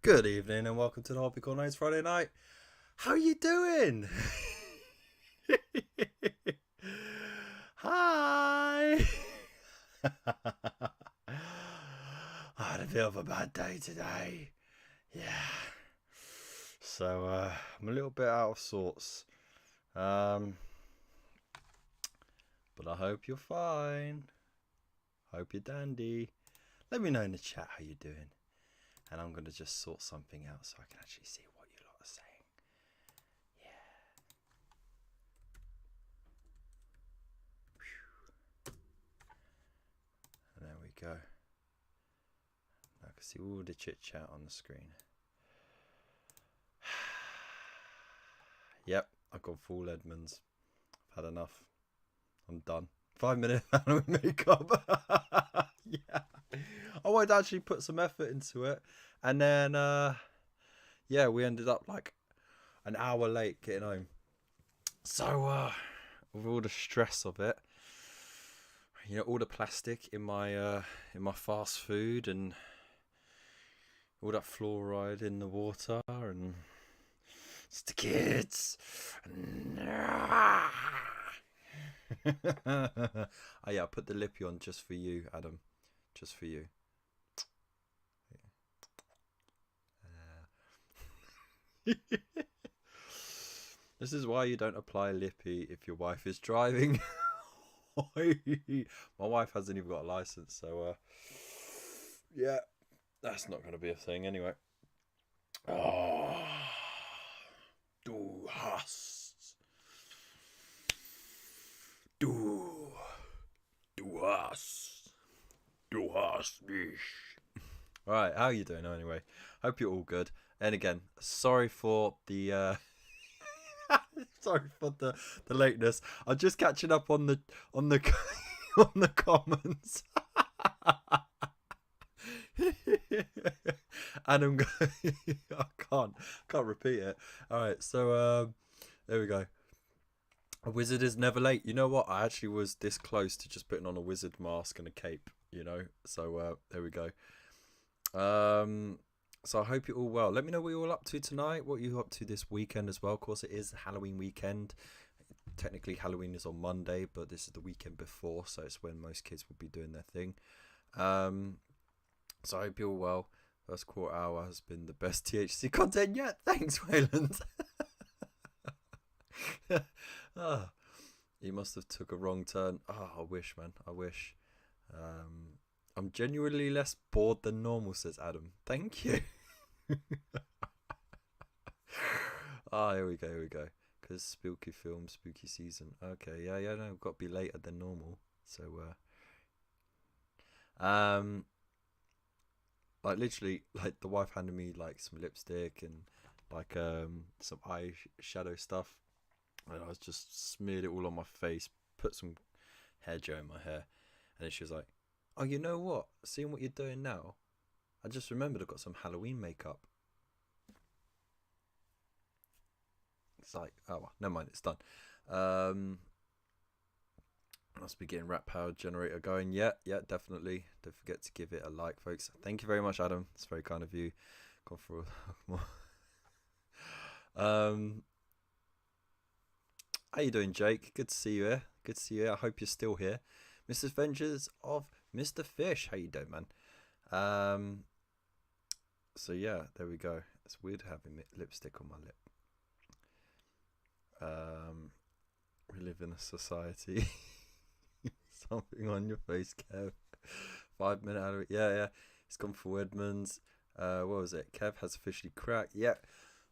Good evening and welcome to the Hobby Corner. It's Friday night. How are you doing? Hi. I had a bit of a bad day today. Yeah. So I'm a little bit out of sorts. But I hope you're fine. Hope you're dandy. Let me know in the chat how you're doing. And I'm going to just sort something out so I can actually see what you lot are saying. Yeah. And there we go. I can see all the chit chat on the screen. Yep, I've got full Edmonds. I've had enough. I'm done. 5 minutes Halloween makeup. Yeah. I wanted to actually put some effort into it. And then, yeah, we ended up like an hour late getting home. So, with all the stress of it, you know, all the plastic in my fast food and all that fluoride in the water and it's the kids. Oh yeah, I put the lippy on just for you, Adam. Just for you. This is why you don't apply lippy if your wife is driving. My wife hasn't even got a license, so yeah, that's not going to be a thing anyway. Oh, du hast mich. Right, how are you doing anyway? Hope you're all good. And again, sorry for the sorry for the lateness. I'm just catching up on the on the comments. And I'm going I can't repeat it. Alright, so there we go. A wizard is never late. You know what? I actually was this close to just putting on a wizard mask and a cape, you know. So there we go. So I hope you're all well. Let me know what you're all up to tonight, what you're up to this weekend as well. Of course, it is Halloween weekend. Technically, Halloween is on Monday, but this is the weekend before, so it's when most kids will be doing their thing. So I hope you're all well. First quarter hour has been the best THC content yet. Thanks, Wayland. Oh, he must have took a wrong turn. Oh, I wish, man. I wish. I'm genuinely less bored than normal, says Adam. Thank you. Here we go. Because spooky film, spooky season. Okay, yeah, no, we've got to be later than normal. So, like literally, like the wife handed me like some lipstick and like some eyeshadow stuff, and I was just smeared it all on my face, put some hair gel in my hair, and then she was like, "Oh, you know what? Seeing what you're doing now, I just remembered I've got some Halloween makeup." It's like, oh well, never mind, it's done. Must be getting Rat Power Generator going. Yeah, definitely. Don't forget to give it a like, folks. Thank you very much, Adam. It's very kind of you. Gone for more. How you doing, Jake? Good to see you here. Good to see you here. I hope you're still here. Mrs. Adventures of Mr. Fish. How you doing, man? So yeah, there we go. It's weird having lipstick on my lip. We live in a society. Something on your face, Kev. 5 minute out of it. Yeah. It's gone for Edmonds. What was it? Kev has officially cracked. Yeah.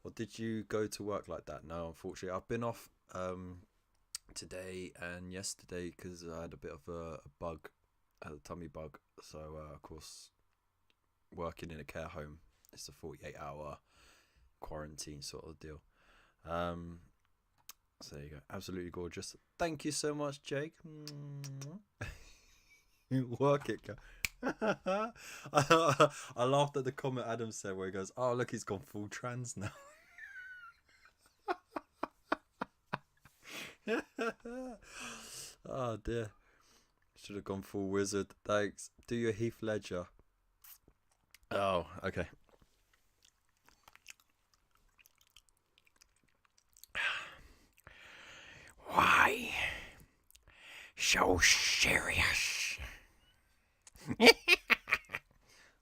Well, did you go to work like that? No, unfortunately. I've been off today and yesterday because I had a bit of a bug. I had a tummy bug. So, of course, working in a care home, it's a 48-hour quarantine sort of deal. So there you go. Absolutely gorgeous. Thank you so much, Jake. Work it, go. I laughed at the comment Adam said where he goes, "Oh, look, he's gone full trans now." Oh dear. Should have gone full wizard. Thanks. Do your Heath Ledger. Oh, okay. Why so serious?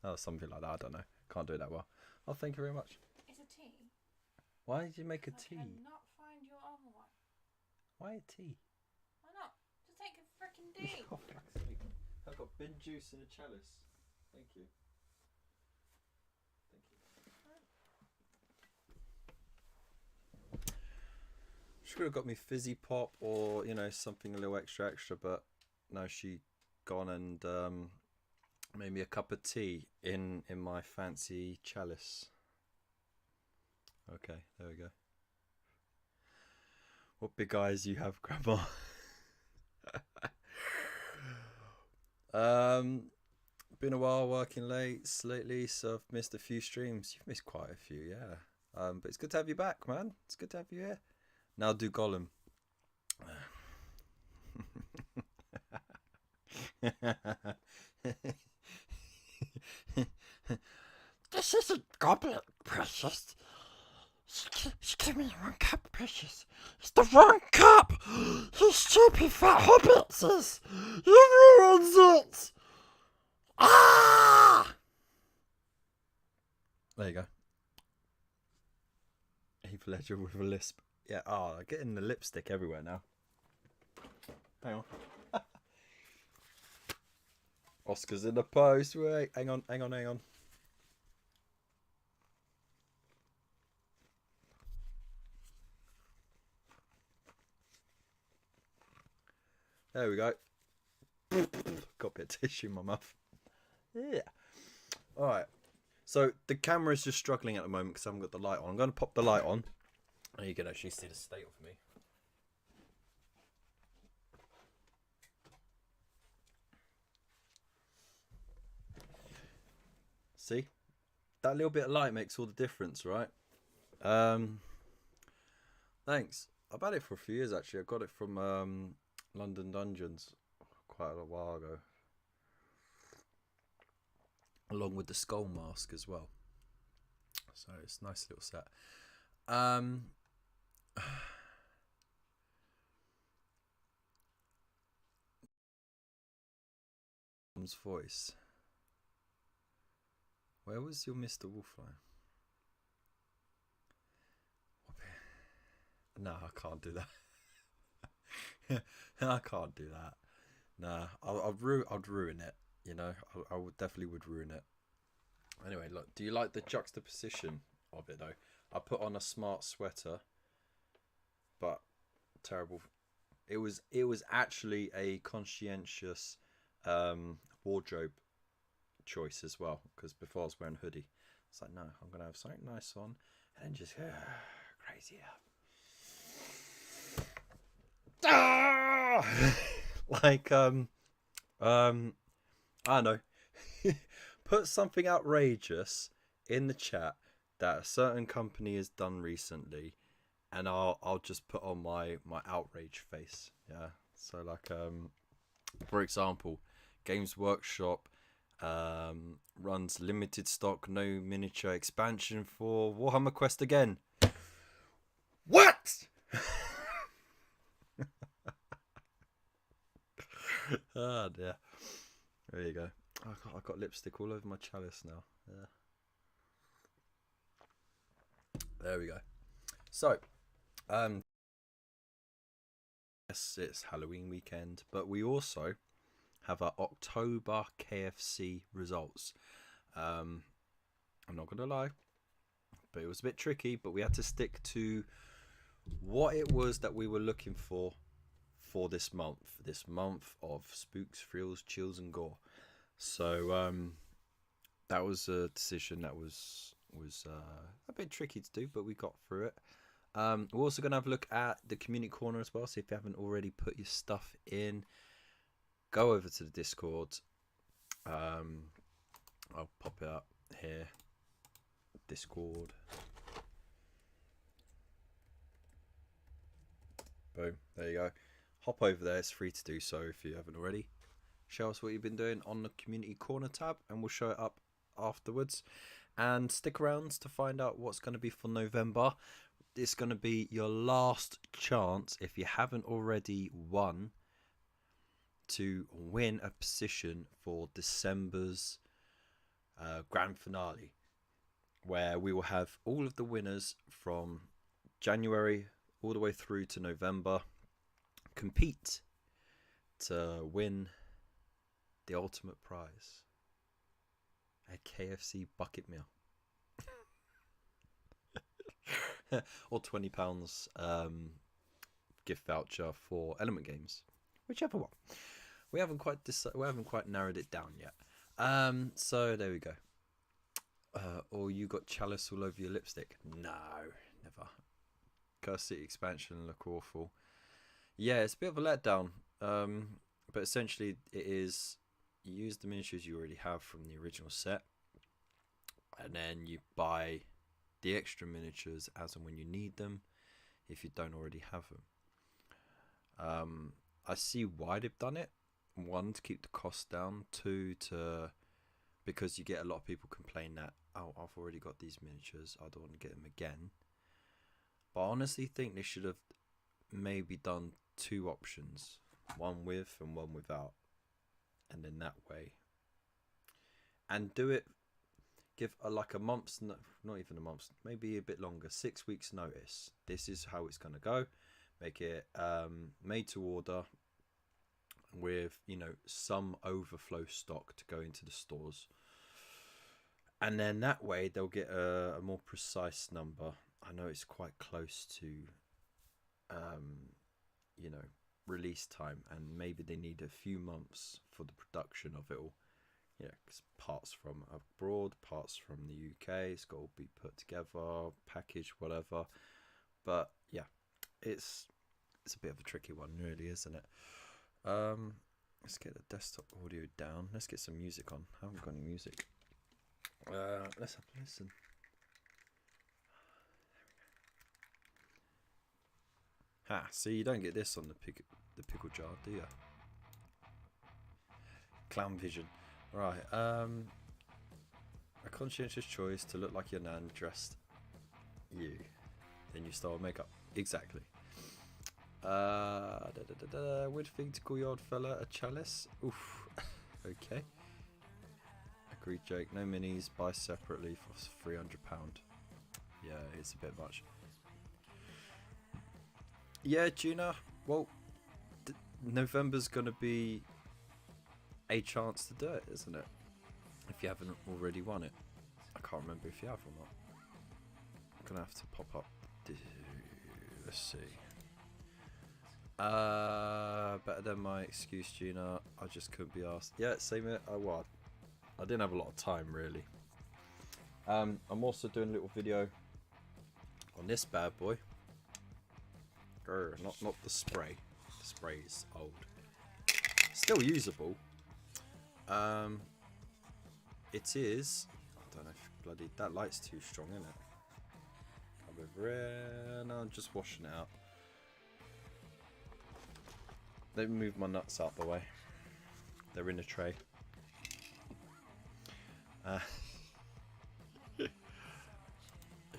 Oh, something like that. I don't know. Can't do it that well. Oh, thank you very much. It's a tea. Why did you make a tea? I cannot find your other one. Why a tea? Why not? Just take a freaking tea. Oh, fuck's sake. I've got bin juice in a chalice. Thank you. She could have got me fizzy pop or, you know, something a little extra, but no, she gone and made me a cup of tea in my fancy chalice. Okay, there we go. What big eyes you have, Grandma. Been a while working late lately, so I've missed a few streams. You've missed quite a few, yeah. But it's good to have you back, man. It's good to have you here. Now do Gollum. This isn't goblet, Precious. She gave me the wrong cup, Precious. It's the wrong cup! You stupid fat hobbitses! You ruined it! Ah! There you go. Heath Ledger with a lisp. Yeah, oh, I'm getting the lipstick everywhere now. Hang on. Oscar's in the post. Wait, hang on. There we go. Got a bit of tissue in my mouth. Yeah. Alright. So the camera is just struggling at the moment because I haven't got the light on. I'm going to pop the light on. And you can actually see the state of me. See? That little bit of light makes all the difference, right? Thanks. I've had it for a few years actually. I got it from London Dungeons quite a while ago. Along with the skull mask as well. So it's a nice little set. Voice. Where was your Mr. Wolfline? No, I can't do that. I can't do that. Nah, I'd ruin it. You know, I would definitely would ruin it. Anyway, look. Do you like the juxtaposition of it though? I put on a smart sweater, but terrible. It was actually a conscientious wardrobe choice as well, because before I was wearing a hoodie. It's like, no, I'm gonna have something nice on, and then just crazy out. Ah! Like I don't know. Put something outrageous in the chat that a certain company has done recently, and I'll just put on my outrage face. Yeah. So like for example, Games Workshop runs limited stock, no miniature expansion for Warhammer Quest again. What? Oh dear. There you go. I've got lipstick all over my chalice now. Yeah. There we go. So, yes, it's Halloween weekend, but we also have our October KFC results. I'm not gonna lie, but it was a bit tricky, but we had to stick to what it was that we were looking for this month of spooks, thrills, chills and gore. So that was a decision that was a bit tricky to do, but we got through it. We're also going to have a look at the community corner as well, so if you haven't already put your stuff in, go over to the Discord. I'll pop it up here. Discord. Boom, there you go. Hop over there, it's free to do so if you haven't already. Show us what you've been doing on the community corner tab and we'll show it up afterwards. And stick around to find out what's going to be for November. it's going to be your last chance, if you haven't already won, to win a position for December's grand finale, where we will have all of the winners from January all the way through to November compete to win the ultimate prize, a KFC bucket meal. Or £20 gift voucher for Element Games, whichever one. We haven't quite narrowed it down yet. So there we go. Or you got chalice all over your lipstick? No, never. Curse City expansion look awful. Yeah, it's a bit of a letdown. But essentially, it is you use the miniatures you already have from the original set, and then you buy the extra miniatures as and when you need them, if you don't already have them. I see why they've done it. One, to keep the cost down. Two, because you get a lot of people complain that, oh, I've already got these miniatures, I don't want to get them again. But I honestly think they should have maybe done two options, one with and one without, and then that way, and do it. Give like a month's, not even a month, maybe a bit longer, 6 weeks notice. This is how it's going to go. Make it made to order with, you know, some overflow stock to go into the stores. And then that way they'll get a more precise number. I know it's quite close to, you know, release time, and maybe they need a few months for the production of it all. You know, 'cause parts from abroad, parts from the UK, it's got to be put together, packaged, whatever. But yeah, it's a bit of a tricky one, really, isn't it? Let's get the desktop audio down. Let's get some music on. I haven't got any music. Let's have a listen. Ha! See, you don't get this on the pickle jar, do you? Clown vision. Right, a conscientious choice to look like your nan dressed you. Then you start makeup. Exactly. Weird thing to call your old fella a chalice. Oof. Okay. Agreed, Jake. No minis, buy separately for £300. Yeah, it's a bit much. Yeah, Gina. Well, November's gonna be a chance to do it, isn't it? If you haven't already won it. I can't remember if you have or not. I'm gonna have to pop up. Let's see. Better than my excuse, Gina. I just couldn't be asked. Yeah, same here. I didn't have a lot of time, really. I'm also doing a little video on this bad boy. Not the spray. The spray is old. Still usable. It is. I don't know if bloody that light's too strong, isn't it? Come over here. No, I'm just washing it out. Let me move my nuts out the way. They're in a tray. Here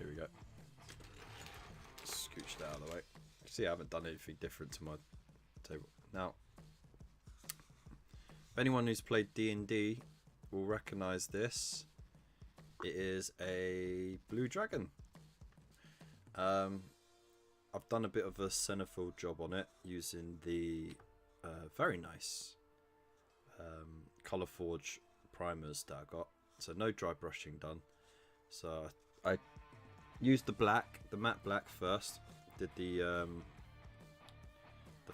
we go. Scooch that out of the way. See, I haven't done anything different to my table. Now, if anyone who's played D&D will recognise this. It is a blue dragon. I've done a bit of a centerfold job on it using the very nice Colour Forge primers that I got. So no dry brushing done. So I used the matte black first. Did the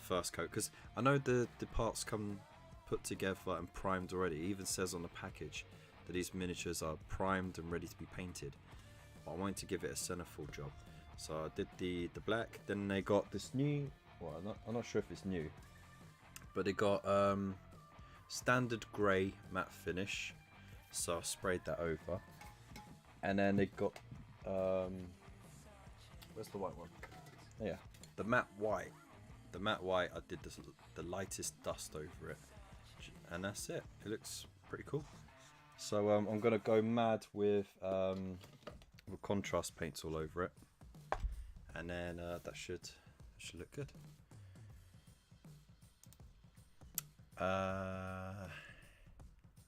first coat, because I know the parts come put together and primed already. It even says on the package that these miniatures are primed and ready to be painted. But I wanted to give it a centerfold job. So I did the black. Then they got this new, well, I'm not sure if it's new, but they got standard grey matte finish. So I sprayed that over. And then they got, where's the white one? Yeah, the matte white. The matte white, I did the lightest dust over it. And that's it. It looks pretty cool. So I'm going to go mad with contrast paints all over it. and then that should look good.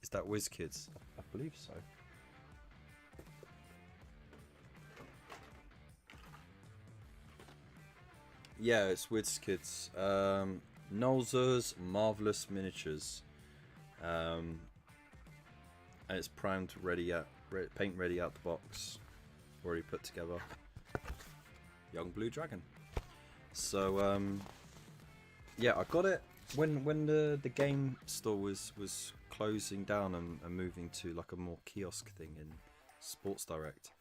Is that WizKids? I believe so. Yeah, it's WizKids. Nolzur's Marvelous Miniatures. And it's primed, ready out, paint ready out the box. Already put together. Young Blue Dragon. So yeah, I got it when the game store was closing down and moving to like a more kiosk thing in Sports Direct.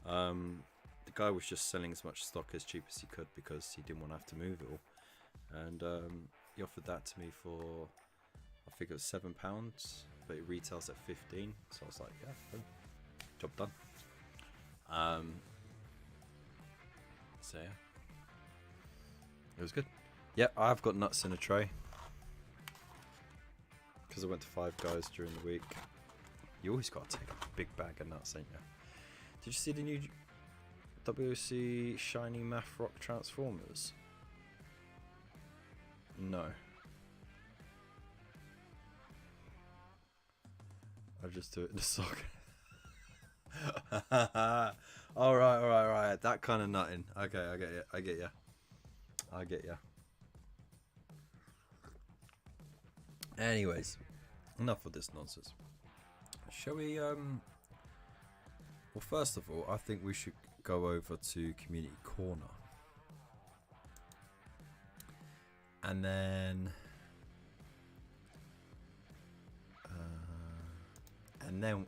The guy was just selling as much stock as cheap as he could because he didn't want to have to move it all, and he offered that to me for, I think it was £7, but it retails at 15. So I was like, yeah, boom, job done. So yeah, it was good. Yeah, I've got nuts in a tray because I went to Five Guys during the week. You always got to take a big bag of nuts, ain't you? Did you see the new WC Shiny Math Rock Transformers? No. I'll just do it in the sock. Alright. That kind of nutting. Okay, I get ya. Anyways, enough of this nonsense. Shall we, well, first of all, I think we should go over to Community Corner. And then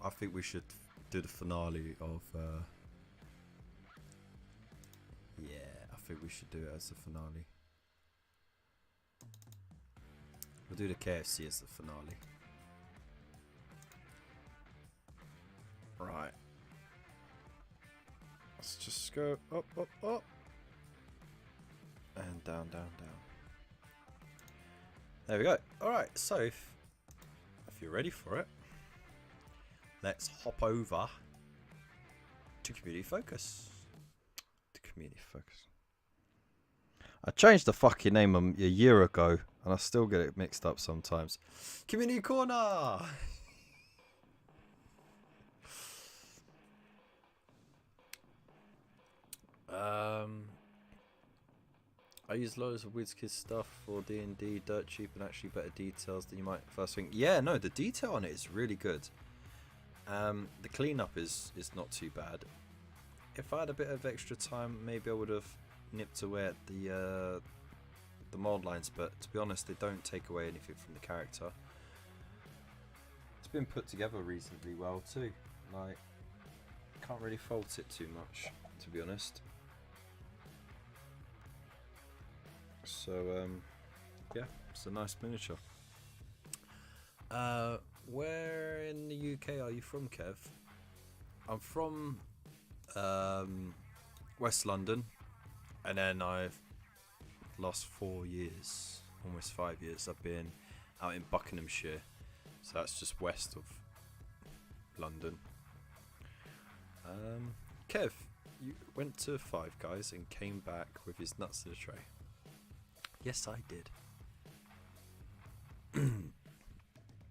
I think we should do the finale of yeah, I think we should do it as the finale. We'll do the KFC as the finale. Right. Let's just go up. And down. There we go. Alright, so if you're ready for it, let's hop over to Community Focus. I changed the fucking name a year ago, and I still get it mixed up sometimes. Community Corner! I use loads of WizKids stuff for D&D, dirt cheap and actually better details than you might first think. Yeah, no, the detail on it is really good. The cleanup is not too bad. If I had a bit of extra time, maybe I would have nipped away at the mold lines, but to be honest, they don't take away anything from the character. It's been put together reasonably well too. Like, can't really fault it too much, to be honest. So yeah, it's a nice miniature. Where in the UK are you from, Kev? I'm from West London, and then I've last 4 years, almost 5 years, I've been out in Buckinghamshire, so that's just west of London. Kev, you went to Five Guys and came back with his nuts in a tray. Yes, I did.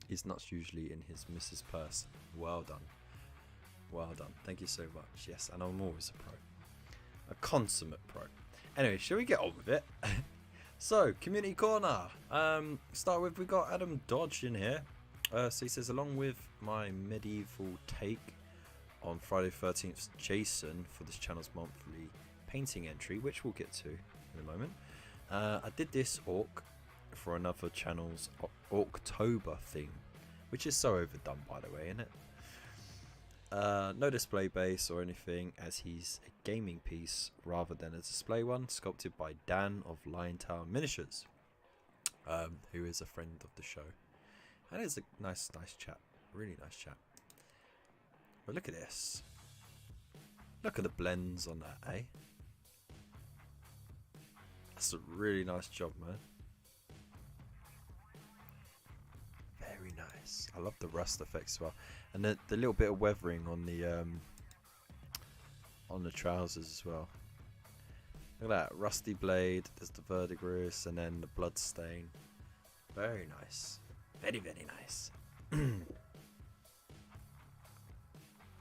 His nuts usually in his missus' purse. Well done. Thank you so much. Yes, and I'm always a pro. A consummate pro. Anyway, shall we get on with it? So, Community Corner. Start with, we got Adam Dodge in here. So he says, along with my medieval take on Friday 13th Jason for this channel's monthly painting entry, which we'll get to in a moment. I did this orc for another channel's October theme, which is so overdone, by the way, isn't it? No display base or anything, as he's a gaming piece rather than a display one, sculpted by Dan of Liontown Miniatures, who is a friend of the show, and it's a nice chap, really nice chap. But look at this, look at the blends on that, eh? That's a really nice job, man. Very nice. I love the rust effects as well, and the little bit of weathering on the trousers as well. Look at that, rusty blade, there's the verdigris, and then the blood stain. Very nice. Very, very nice.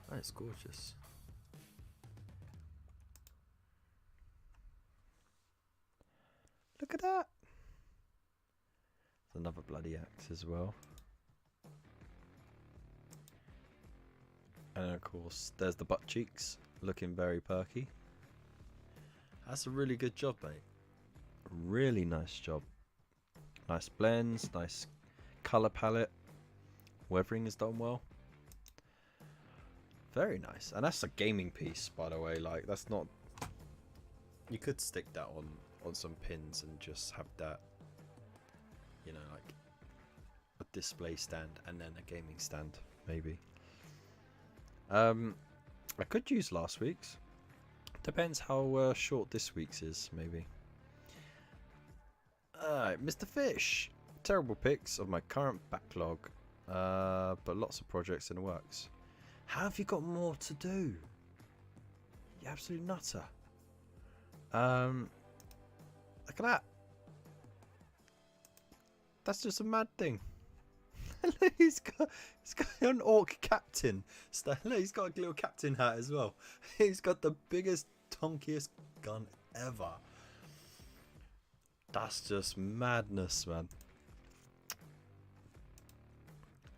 That's gorgeous. Look at that. There's another bloody axe as well. And of course, there's the butt cheeks, looking very perky. That's a really good job, mate. Really nice job. Nice blends, nice colour palette. Weathering is done well. Very nice. And that's a gaming piece, by the way. Like, that's not... You could stick that on some pins and just have that, you know, like a display stand and then a gaming stand, maybe. I could use last week's. Depends how short this week's is, maybe. Alright, Mr. Fish. Terrible pics of my current backlog, but lots of projects in the works. How have you got more to do? You absolute nutter. Look at that. That's just a mad thing. he's got an orc captain. He's got a little captain hat as well. He's got the biggest, tonkiest gun ever. That's just madness, man.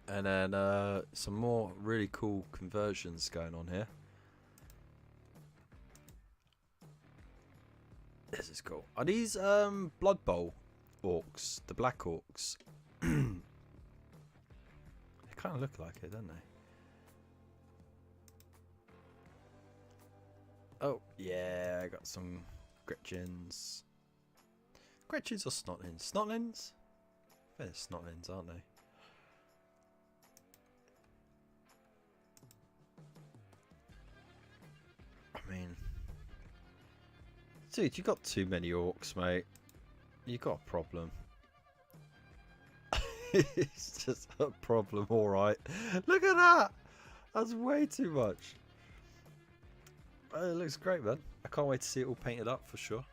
And then some more really cool conversions going on here. This is cool. Are these Blood Bowl orcs? The black orcs? They kind of look like it, don't they? Oh, yeah, I got some Gretchens. Gretchens or Snotlings? Snotlings? They're Snotlings, aren't they? I mean... Dude, you got too many orcs, mate. You got a problem. It's just a problem, alright. Look at that! That's way too much. It looks great, man. I can't wait to see it all painted up for sure.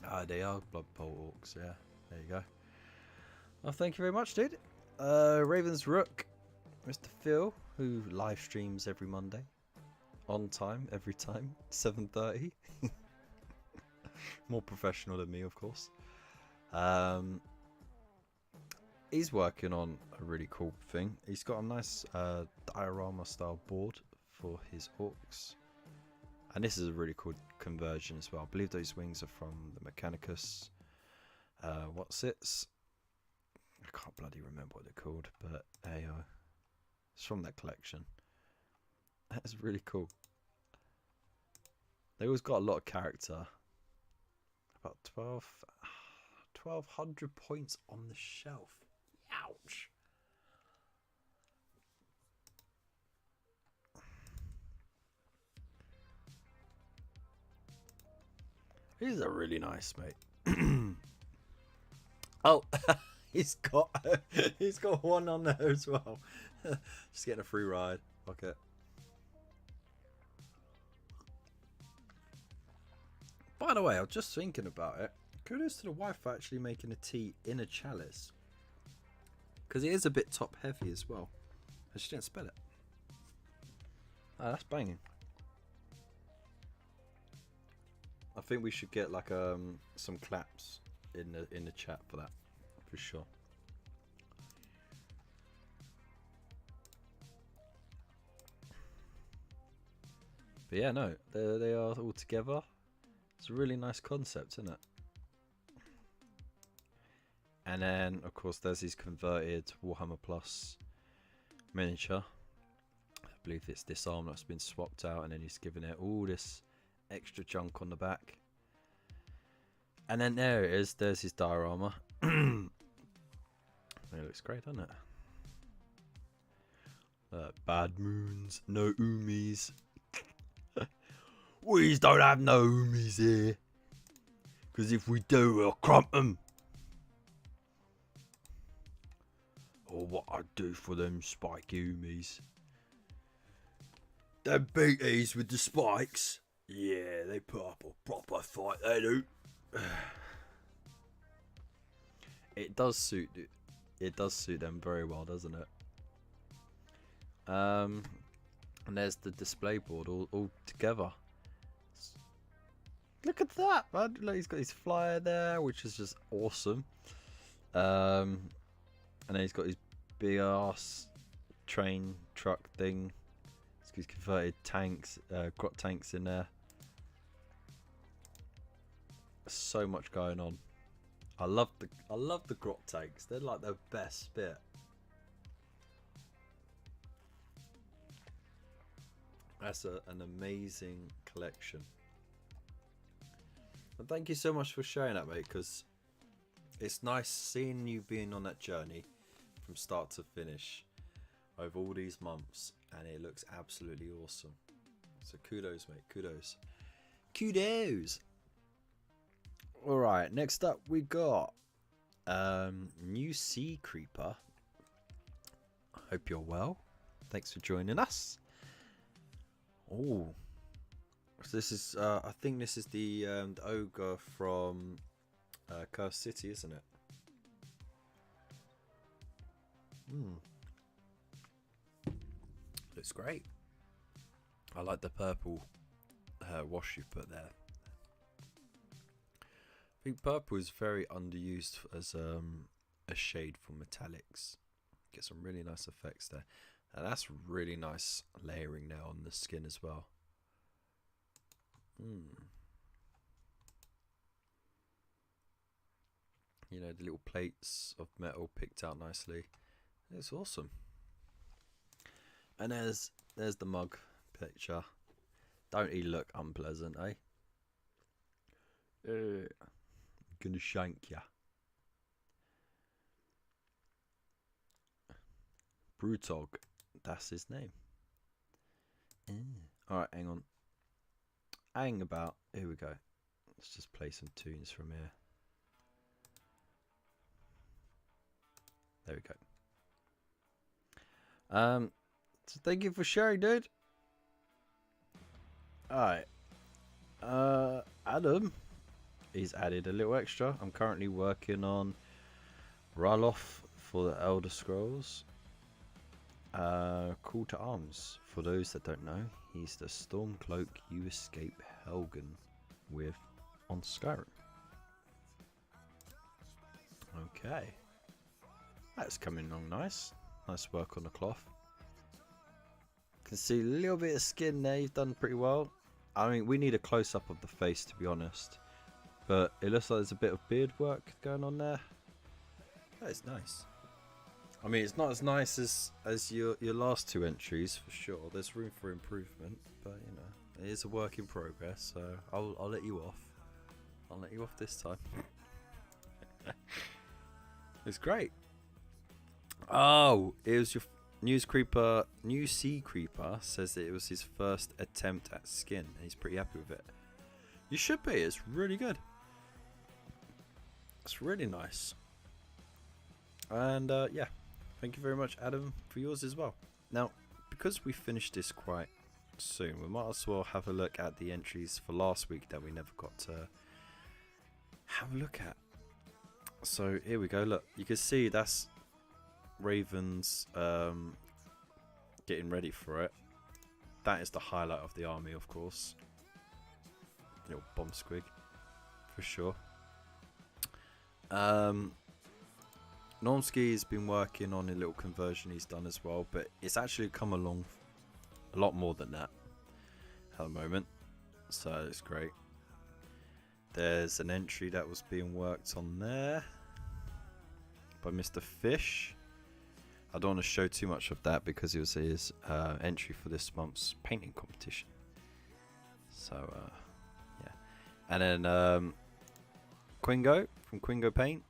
Ah, they are Blood Bowl orcs, yeah. There you go. Well, thank you very much, dude. Raven's Rook, Mr. Phil, who live streams every Monday. On time, every time. 7:30. More professional than me, of course. He's working on a really cool thing. He's got a nice diorama style board for his orcs. And this is a really cool conversion as well. I believe those wings are from the Mechanicus. What's it? I can't bloody remember what they're called, but hey, it's from that collection. That's really cool. They always got a lot of character. About 1,200 points on the shelf. Ouch. These are really nice, mate. Oh, he's got one on there as well. Just getting a free ride. Fuck it. By the way, I was just thinking about it. Kudos to the wife for actually making a tea in a chalice. Because it is a bit top heavy as well. And she didn't spill it. Ah, that's banging. I think we should get like some claps in the chat for that, for sure. But yeah, no, they are all together. It's a really nice concept, isn't it? And then, of course, there's his converted Warhammer Plus miniature. I believe it's this arm that's been swapped out, and then he's given it all this extra junk on the back. And then there it is. There's his diorama. It looks great, doesn't it? Bad moons, no umis. We don't have no umis here. Because if we do, we'll crump them. Or what I'd do for them spiky umis. Them beaties with the spikes. Yeah, they put up a proper fight, they do. It does suit them very well, doesn't it? And there's the display board all together. Look at that, man. Look, he's got his flyer there, which is just awesome. And then he's got his big ass train truck thing. He's converted tanks, grot tanks in there. So much going on. I love the grot tanks. They're like the best bit. That's an amazing collection. And thank you so much for sharing that, mate, because it's nice seeing you being on that journey from start to finish over all these months, and it looks absolutely awesome. So kudos, mate. Kudos. Kudos. All right, next up we got new sea creeper. I hope you're well. Thanks for joining us. Oh, so this is I think this is the ogre from Curse City, isn't it? Looks great. I like the purple wash you put there. I think purple is very underused as a shade for metallics. Get some really nice effects there. And that's really nice layering now on the skin as well. You know, the little plates of metal picked out nicely. It's awesome. And there's the mug picture. Don't he look unpleasant, eh? Gonna shank ya. Brutog, that's his name. Alright, hang on. Hang about. Here we go. Let's just play some tunes from here. There we go. So thank you for sharing, dude. Alright. Adam, he's added a little extra. I'm currently working on Ralof for the Elder Scrolls. Call to Arms. For those that don't know, he's the Stormcloak you escape Helgen with on Skyrim. Okay. That's coming along nice. Nice work on the cloth. Can see a little bit of skin there. You've done pretty well. I mean, we need a close-up of the face, to be honest. But it looks like there's a bit of beard work going on there. That is nice. I mean, it's not as nice as your last two entries, for sure. There's room for improvement. But, you know, it is a work in progress. So I'll let you off. I'll let you off this time. It's great. Oh, it was your new sea creeper says that it was his first attempt at skin. And he's pretty happy with it. You should be. It's really good. It's really nice. And yeah, thank you very much, Adam, for yours as well. Now, because we finished this quite soon, we might as well have a look at the entries for last week that we never got to have a look at. So here we go. Look, you can see that's Ravens getting ready for it. That is the highlight of the army, of course. Little bomb squig, for sure. Normski's been working on a little conversion he's done as well, but it's actually come along a lot more than that at the moment, so it's great. There's an entry that was being worked on there by Mr. Fish. I don't want to show too much of that because it was his entry for this month's painting competition. So yeah, and then Quingo from Quingo Paint.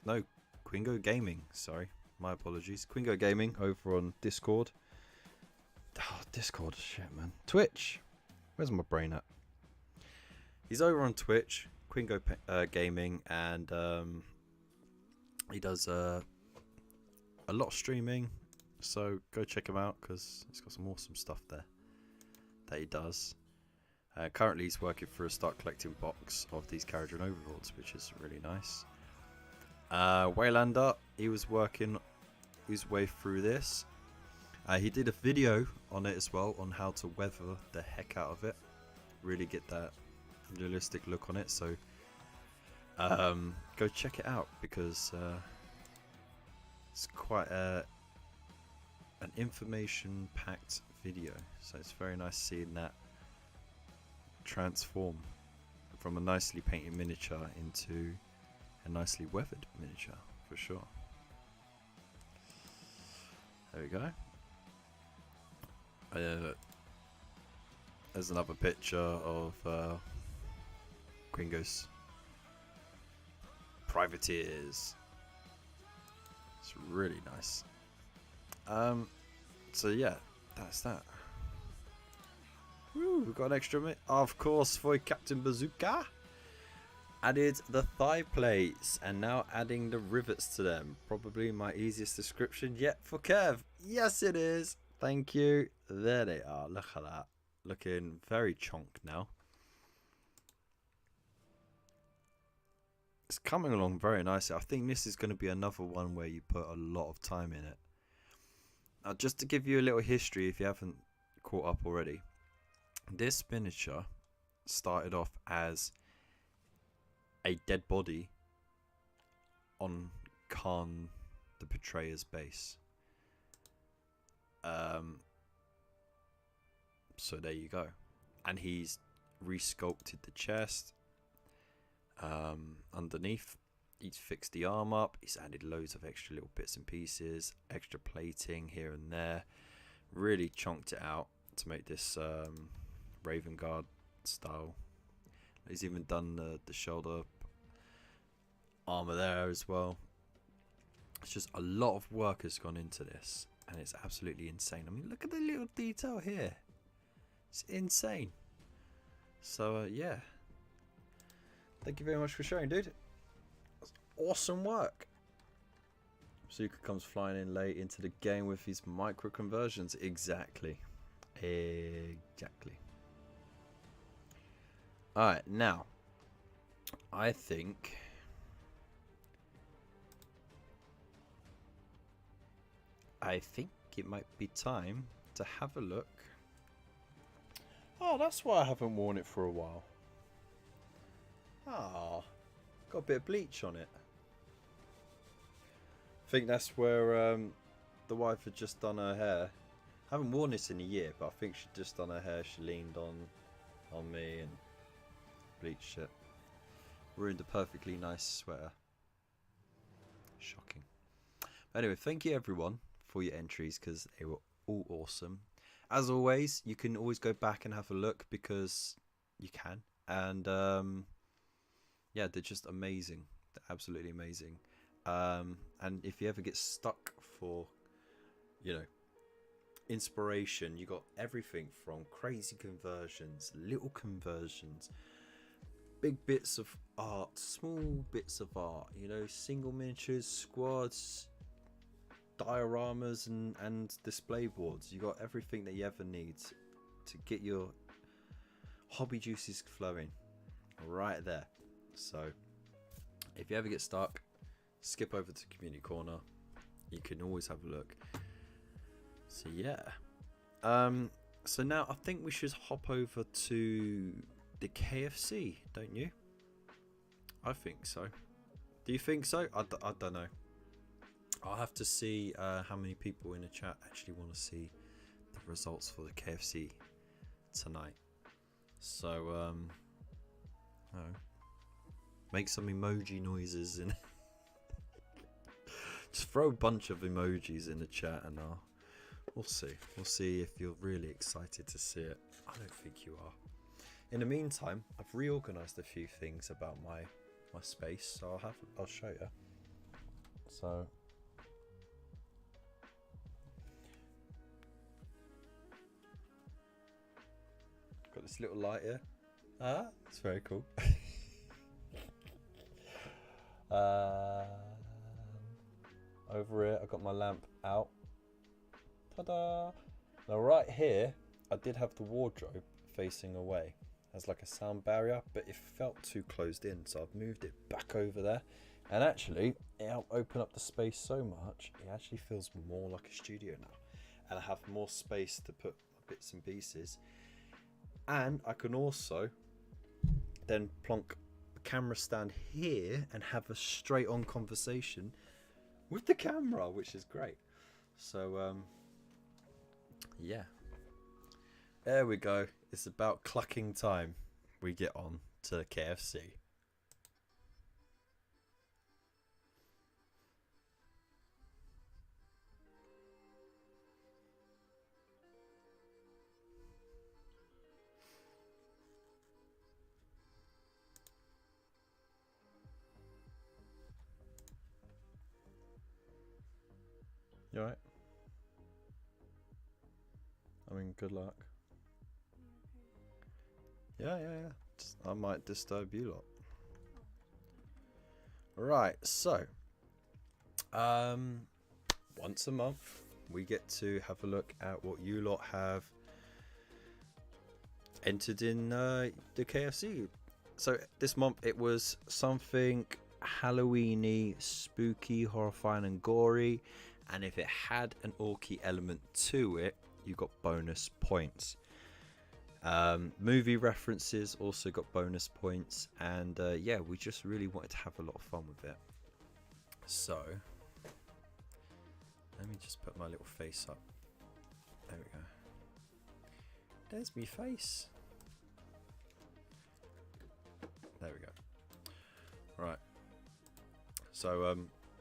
No, Quingo Gaming. Sorry, my apologies. Quingo Gaming over on Discord. Oh, Discord, shit, man. Twitch. Where's my brain at? He's over on Twitch, Quingo Gaming, and he does a lot of streaming. So go check him out because he's got some awesome stuff there that he does. Currently he's working for a start collecting box of these carriage and overlords, which is really nice. Waylander, he was working his way through this. He did a video on it as well, on how to weather the heck out of it. Really get that realistic look on it, so go check it out, because it's quite an information packed video, so it's very nice seeing that transform from a nicely painted miniature into a nicely weathered miniature, for sure. There we go. There's another picture of Gringo's privateers. It's really nice. So yeah, that's that. Woo, we've got an extra minute. Of course, for Captain Bazooka. Added the thigh plates and now adding the rivets to them. Probably my easiest description yet for Kev. Yes, it is. Thank you. There they are. Look at that. Looking very chonk now. It's coming along very nicely. I think this is going to be another one where you put a lot of time in it. Now, just to give you a little history if you haven't caught up already. This miniature started off as a dead body on Khan the Betrayer's base. So there you go. And he's resculpted the chest. Underneath, he's fixed the arm up. He's added loads of extra little bits and pieces, extra plating here and there. Really chonked it out to make this Raven Guard style. He's even done the shoulder armor there as well. It's just a lot of work has gone into this, and it's absolutely insane. I mean, look at the little detail here. It's insane. So yeah, thank you very much for sharing, dude. That's awesome work. Bazooka comes flying in late into the game with his micro conversions. Exactly. Alright, now I think it might be time to have a look. Oh, that's why I haven't worn it for a while. Ah, got a bit of bleach on it. I think that's where the wife had just done her hair. I haven't worn this in a year, but I think she'd just done her hair. She leaned on me and bleached it. Ruined a perfectly nice sweater. Shocking. Anyway, thank you everyone for your entries, because they were all awesome. As always, you can always go back and have a look, because you can. And yeah, they're just amazing. They're absolutely amazing. And if you ever get stuck for, you know, inspiration, you got everything from crazy conversions, little conversions, big bits of art, small bits of art, you know, single miniatures, squads, dioramas and display boards. You got everything that you ever need to get your hobby juices flowing right there. So if you ever get stuck, skip over to Community Corner. You can always have a look. So yeah, so now I think we should hop over to the KFC, don't you? I think so. Do you think so? I don't know. I'll have to see how many people in the chat actually want to see the results for the KFC tonight. So make some emoji noises and just throw a bunch of emojis in the chat, and we'll see. We'll see if you're really excited to see it. I don't think you are. In the meantime, I've reorganized a few things about my space, so I'll show you. So got this little light here. It's very cool. Over here, I got my lamp out. Ta-da! Now right here, I did have the wardrobe facing away. has like a sound barrier, but it felt too closed in, so I've moved it back over there. And actually, it'll open up the space so much, it actually feels more like a studio now. And I have more space to put bits and pieces. And I can also then plonk a camera stand here and have a straight on conversation with the camera, which is great. So, yeah. There we go. It's about clucking time. We get on to KFC. You alright? I mean, good luck. Yeah. I might disturb you lot. Right, so once a month we get to have a look at what you lot have entered in the KFC. So this month it was something Halloweeny, spooky, horrifying and gory, and if it had an orky element to it, you got bonus points. Movie references also got bonus points, and yeah, we just really wanted to have a lot of fun with it. So let me just put my little face up. There we go. There's me face. There we go. Right. So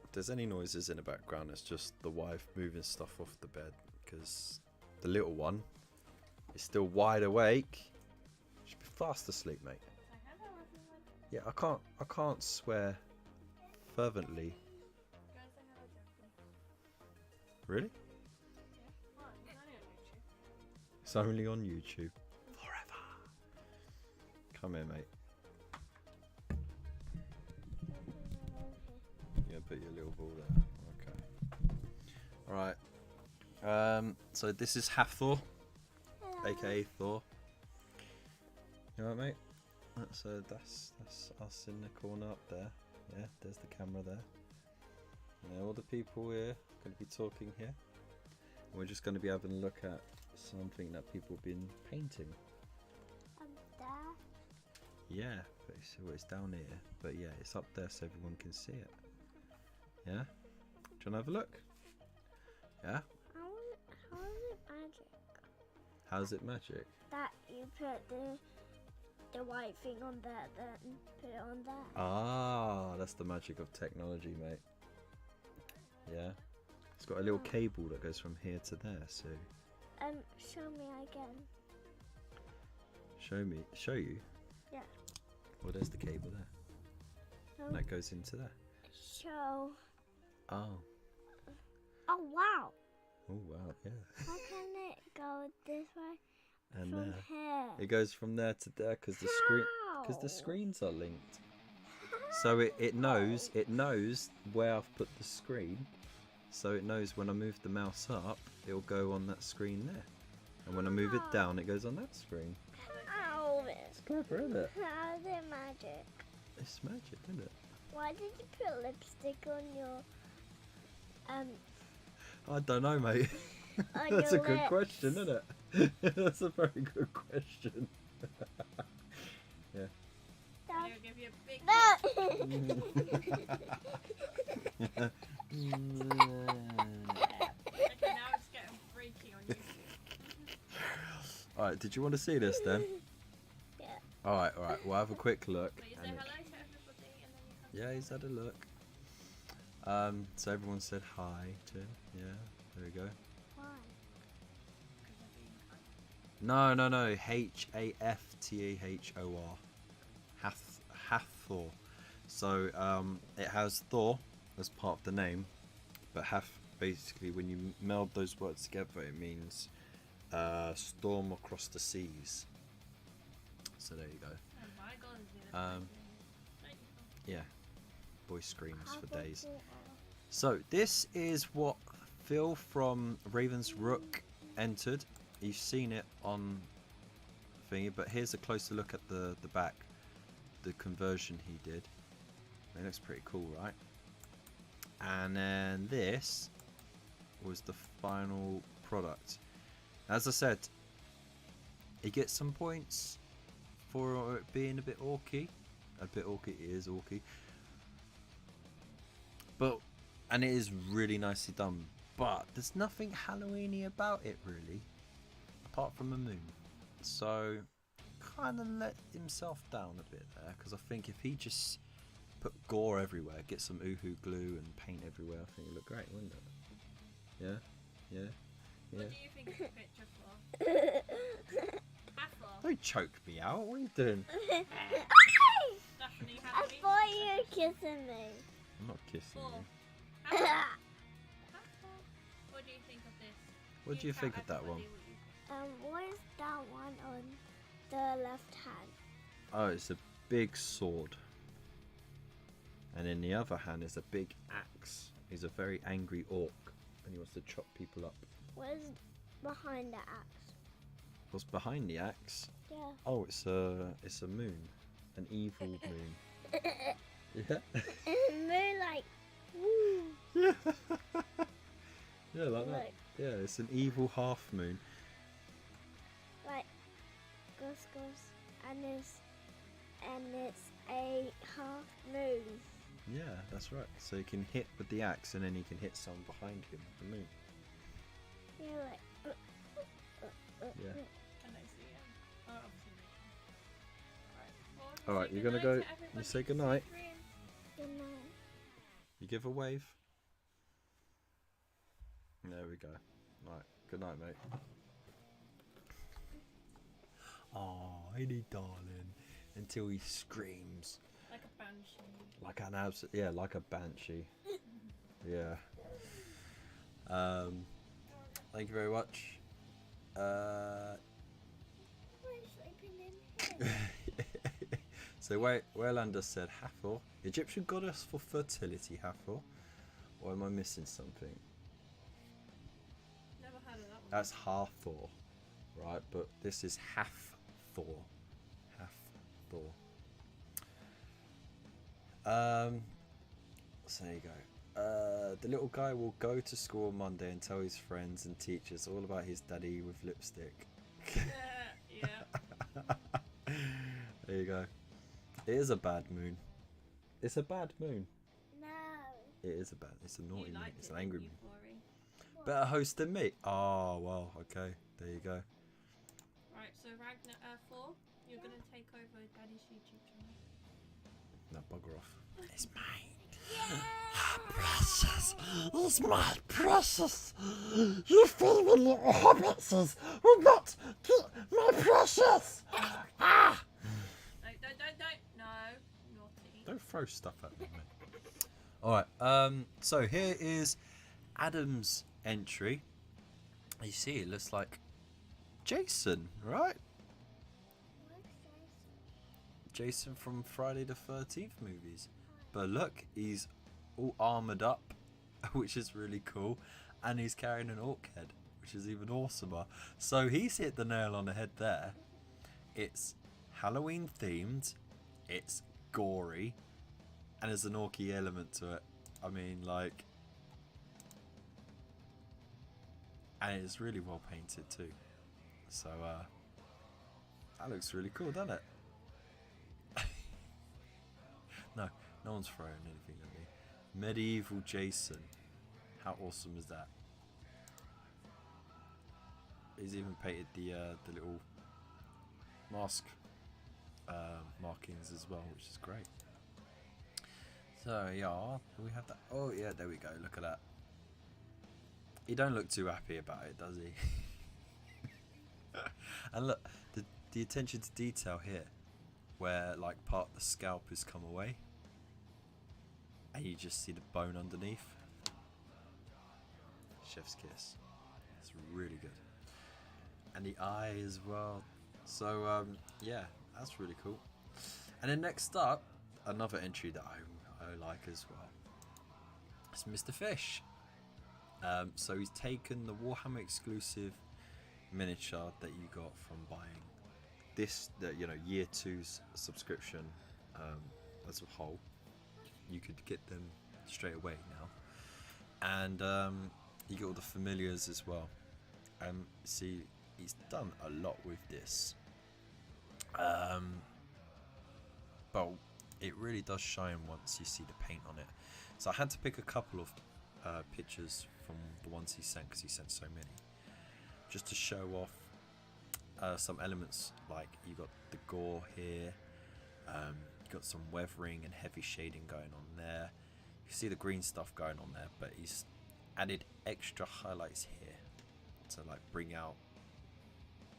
if there's any noises in the background, it's just the wife moving stuff off the bed, because the little one is still wide awake. Should be fast asleep, mate. Yeah, I can't swear fervently. Really? It's only on YouTube. Forever. Come here, mate. Yeah, put your little ball there. Okay. Alright. So this is Hathor, aka Thor. You alright, mate? That's us in the corner up there. Yeah, there's the camera there. Yeah, all the people here going to be talking here. We're just going to be having a look at something that people have been painting. There. Yeah, but it's down here. But yeah, it's up there so everyone can see it. Yeah? Do you want to have a look? Yeah? How is it magic? How's it magic? That you put the white thing on there, then put it on there. Ah, that's the magic of technology, mate. Yeah? It's got a little cable that goes from here to there, so... Show me again. Show you? Yeah. Well, there's the cable there. And that goes into there. Show. Oh. Oh, wow. Oh, wow, yeah. How can it go this way And from there. here? It goes from there to there because the screens are linked. So it knows where I've put the screen. So it knows when I move the mouse up, it'll go on that screen there. And when I move it down, it goes on that screen. How? It's clever, isn't it? How is it magic? It's magic, isn't it? Why did you put lipstick on your I don't know, mate. on That's a your good lips? question, isn't it? That's a very good question. Yeah. I'll give you a big No. Okay, now it's getting freaky on YouTube. Alright, did you want to see this then? Yeah. Alright, we'll have a quick look. Will you say and- hello to everybody and then you come? Yeah, he's had a look. So everyone said hi to him. Yeah, there we go. Why? Because they're being kind. No. Haftahor. Hathor. So it has Thor as part of the name, but basically when you meld those words together, it means storm across the seas. So there you go. Oh my god, Yeah, boy screams for days. How So this is what Phil from Raven's Rook entered. You've seen it on thingy, but here's a closer look at the back, the conversion he did. It looks pretty cool, right? And then this was the final product. As I said, he gets some points for it being a bit orky. A bit orky, it is orky. And it is really nicely done. But there's nothing Halloweeny about it really, apart from a moon. So kind of let himself down a bit there, because I think if he just put gore everywhere, get some Uhu glue and paint everywhere, I think it'd look great, wouldn't it? Yeah? Yeah? Yeah? What do you think of the picture for? Apple. Don't choke me out, what are you doing? Definitely I Halloween. thought you were kissing me. I'm not kissing Four. you. Apple. What do you think of this? What do you think of that one? What is that one on the left hand? Oh, it's a big sword. And in the other hand is a big axe. He's a very angry orc and he wants to chop people up. What is behind the axe? What's behind the axe? Yeah. Oh, it's a moon. An evil moon. Yeah? Moon like, woo. Yeah. Yeah, like that. Like, Yeah, it's an evil half moon. like, goes, and it's a half moon. Yeah, that's right. So you can hit with the axe and then you can hit someone behind him with the moon. You're like, Yeah. Can I see him? Oh, obviously not. Alright, Alright, say you're gonna goodnight go- to you everybody. say goodnight? Sweet dreams. good night. You give a wave. There we go. Right. Good night, mate. Oh, ain't darling? Until he screams Like a banshee. like like a banshee. Yeah. Thank you very much. We're sleeping in here. So Waylander said Hathor, Egyptian goddess for fertility. Hathor, or am I missing something? Never heard of that one. That's Hathor, right? But this is Hathor. Hathor. So there you go. The little guy will go to school on Monday and tell his friends and teachers all about his daddy with lipstick. Yeah. There you go. It is a bad moon. It's a bad moon. No. It is a bad. It's a naughty You moon. liked It's it, an angry didn't moon. you, Florrie? Better host than me. Oh well. Okay. There you go. Right, so Ragnar 4, you're gonna take over Daddy's YouTube channel. Now bugger off. It's mine. Precious. It's my precious. You female little hobbitses will not get my precious. Ah! Don't. No. Naughty. Don't throw stuff at me, mate. Alright, so here is Adam's entry. You see, it looks like Jason, right? Jason from Friday the 13th movies. But look, he's all armoured up, which is really cool. And he's carrying an orc head, which is even awesomer. So he's hit the nail on the head there. It's Halloween themed, it's gory, and there's an orky element to it. I mean, like, and it's really well painted too. So that looks really cool, doesn't it? No one's throwing anything at me. Medieval Jason, how awesome is that? He's even painted the little mask markings as well, which is great. So yeah, we have that. Oh yeah, there we go. Look at that. He don't look too happy about it, does he? And look, the attention to detail here, where like part of the scalp has come away, and you just see the bone underneath. Chef's kiss. It's really good. And the eye as well. So yeah, that's really cool. And then next up, another entry that I like as well. It's Mr. Fish. So he's taken the Warhammer exclusive miniature that you got from buying this, you know, year 2's subscription as a whole, you could get them straight away now, and you get all the familiars as well. See, he's done a lot with this, but it really does shine once you see the paint on it. So I had to pick a couple of pictures from the ones he sent, because he sent so many, just to show off some elements. Like you got the gore here, you got some weathering and heavy shading going on there. You see the green stuff going on there, but he's added extra highlights here to like bring out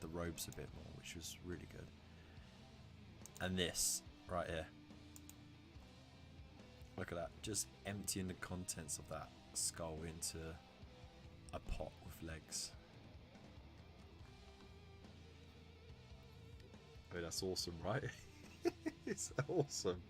the robes a bit more, which was really good. And this right here, look at that, just emptying the contents of that skull into a pot with legs. Oh, that's awesome, right? It's awesome.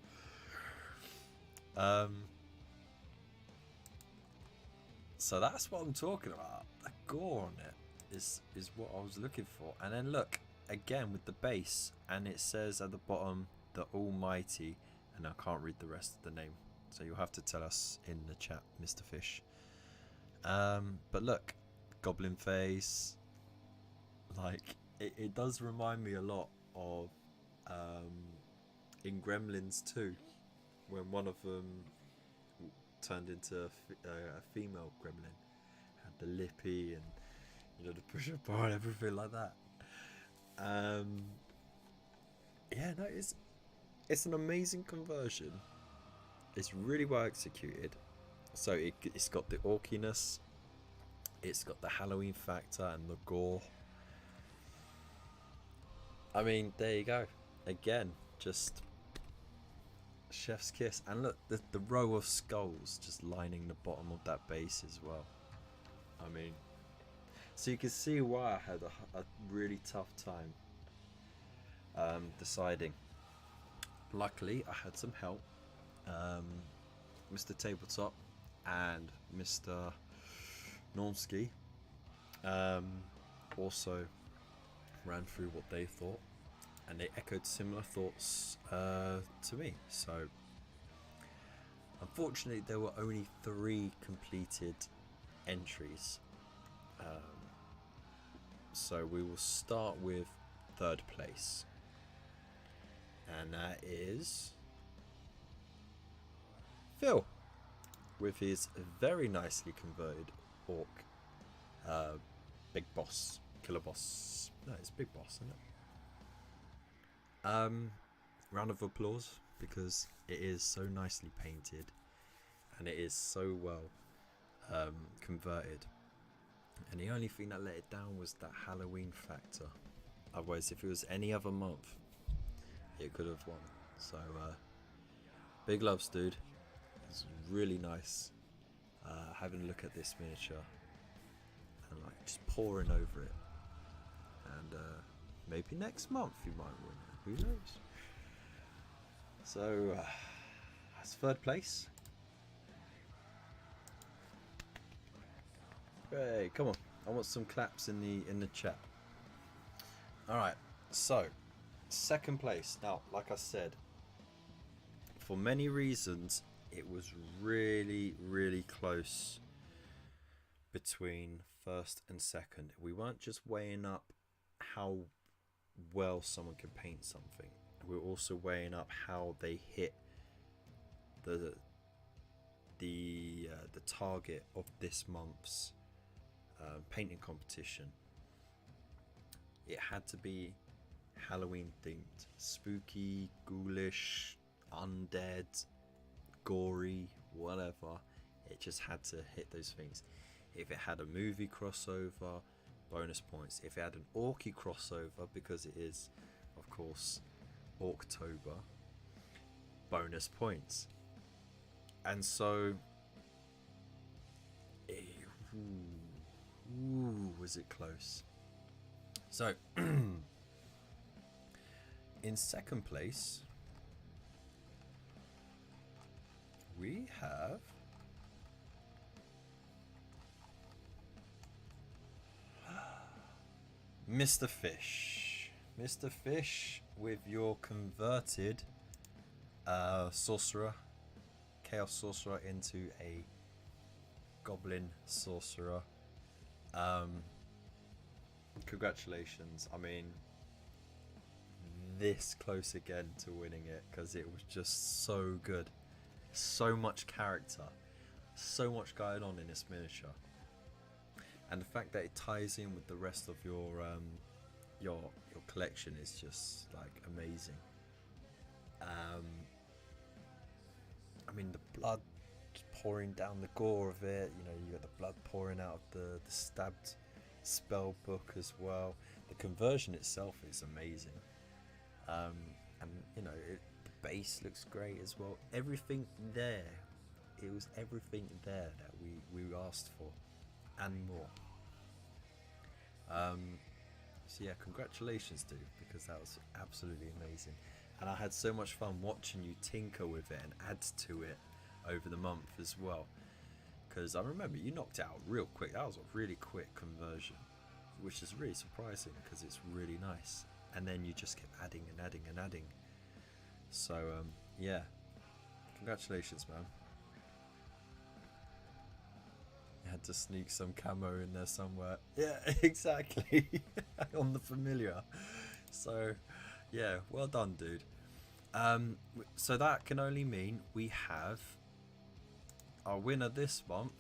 So that's what I'm talking about. The gore on it is what I was looking for. And then look again with the base, and it says at the bottom, the Almighty, and I can't read the rest of the name, so you'll have to tell us in the chat, Mr. Fish. But look, goblin face. Like it does remind me a lot of in Gremlins 2, when one of them turned into a female gremlin, had the lippy and, you know, the push-up bar and everything like that. Yeah, no, it's an amazing conversion. It's really well executed. So it's got the orkiness, it's got the Halloween factor and the gore. I mean, there you go. Again, just chef's kiss. And look, the row of skulls just lining the bottom of that base as well. I mean, so you can see why I had a really tough time deciding. Luckily, I had some help. Mr. Tabletop and Mr. Normski also ran through what they thought, and they echoed similar thoughts to me. So unfortunately there were only 3 completed entries, so we will start with 3rd place, and that is Phil with his very nicely converted orc big boss, killer boss. No, it's big boss, isn't it? Round of applause, because it is so nicely painted and it is so well converted. And the only thing that let it down was that Halloween factor. Otherwise, if it was any other month, it could have won. So big loves, dude. It's really nice having a look at this miniature and like just poring over it. And maybe next month you might win it. Who knows? So that's 3rd place. Hey, come on! I want some claps in the chat. All right. So 2nd place. Now, like I said, for many reasons, it was really, really close between 1st and 2nd. We weren't just weighing up how well someone can paint something. We were also weighing up how they hit the target of this month's painting competition. It had to be Halloween themed, spooky, ghoulish, undead, gory, whatever. It just had to hit those things. If it had a movie crossover, bonus points. If it had an orky crossover, because it is, of course, October, bonus points. And so, was it close? So, in 2nd place, we have Mr. Fish. Mr. Fish with your converted sorcerer, chaos sorcerer into a goblin sorcerer. Congratulations. I mean, this close again to winning it, because it was just so good. So much character, so much going on in this miniature, and the fact that it ties in with the rest of your collection is just like amazing. I mean, the blood pouring down, the gore of it, you know, you got the blood pouring out of the stabbed spell book as well. The conversion itself is amazing, and you know, the base looks great as well. Everything there, it was everything there that we asked for and more. So yeah, congratulations, dude, because that was absolutely amazing, and I had so much fun watching you tinker with it and add to it over the month as well, because I remember you knocked it out real quick. That was a really quick conversion, which is really surprising because it's really nice, and then you just kept adding and adding and adding. So yeah, congratulations, man. You had to sneak some camo in there somewhere. Yeah, exactly. On the familiar. So yeah, well done, dude. So that can only mean we have our winner this month,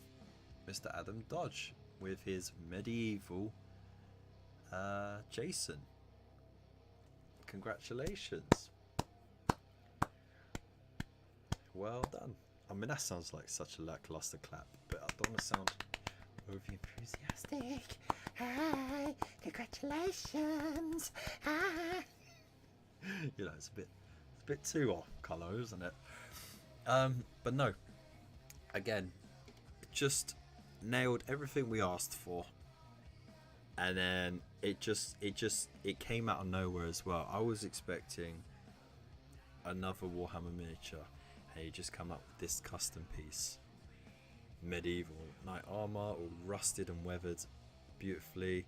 Mr. Adam Dodge, with his medieval Jason. Congratulations. Well done. I mean, that sounds like such a lackluster clap, but I don't want to sound overly enthusiastic. Hi, congratulations. Hi. You know, it's a bit too off colour, isn't it? But no. Again, just nailed everything we asked for, and then it came out of nowhere as well. I was expecting another Warhammer miniature, and you just come up with this custom piece, medieval knight armor, all rusted and weathered beautifully.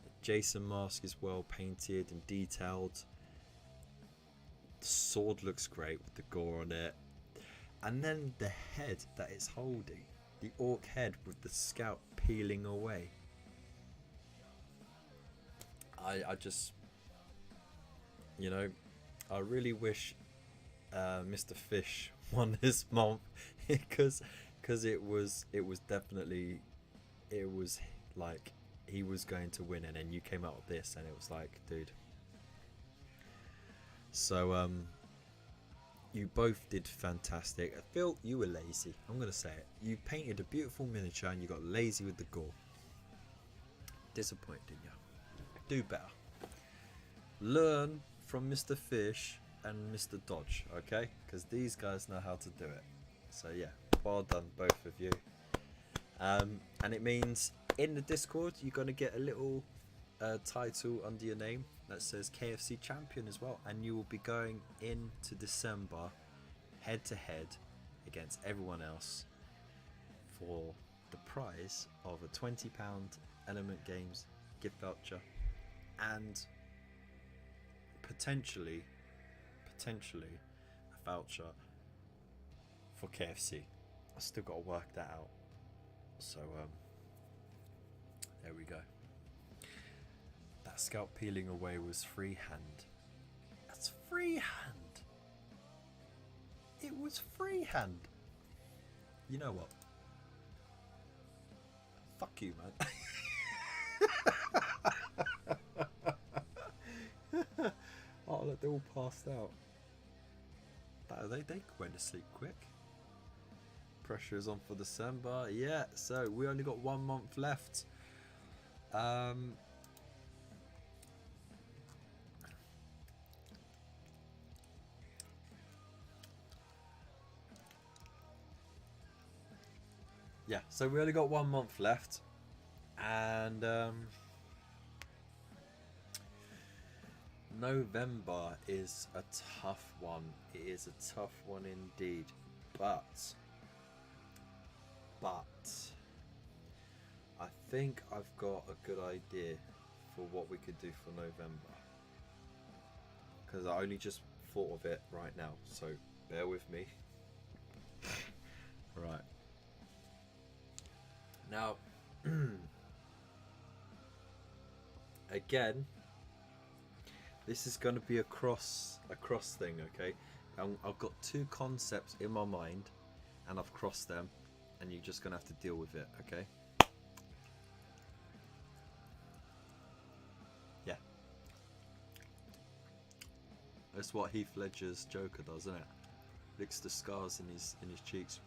The Jason mask is well painted and detailed. The sword looks great with the gore on it. And then the head that it's holding, the orc head with the scalp peeling away. I just, you know, I really wish Mr. Fish won this month, because it was definitely, it was like he was going to win, and then you came out with this, and it was like, dude. So you both did fantastic. I feel you were lazy. I'm going to say it. You painted a beautiful miniature and you got lazy with the gore. Disappointed, didn't you? Do better. Learn from Mr. Fish and Mr. Dodge, okay? Because these guys know how to do it. So yeah, well done, both of you. And it means in the Discord, you're going to get a little title under your name that says KFC champion as well, and you will be going into December head to head against everyone else for the prize of a £20 Element Games gift voucher and potentially a voucher for KFC. I still got to work that out. So there we go. That scalp peeling away was freehand. That's freehand. It was freehand. You know what? Fuck you, man. Oh, look, they're all passed out. They went to sleep quick. Pressure is on for December. Yeah, so we only got 1 month left. Yeah, so we only got 1 month left, and November is a tough one. It is a tough one indeed, but I think I've got a good idea for what we could do for November. because I only just thought of it right now, so bear with me. Right. Now, again, this is going to be a cross thing, okay? I've got two concepts in my mind, and I've crossed them, and you're just going to have to deal with it, okay? Yeah. That's what Heath Ledger's Joker does, isn't it? Licks the scars in his cheeks.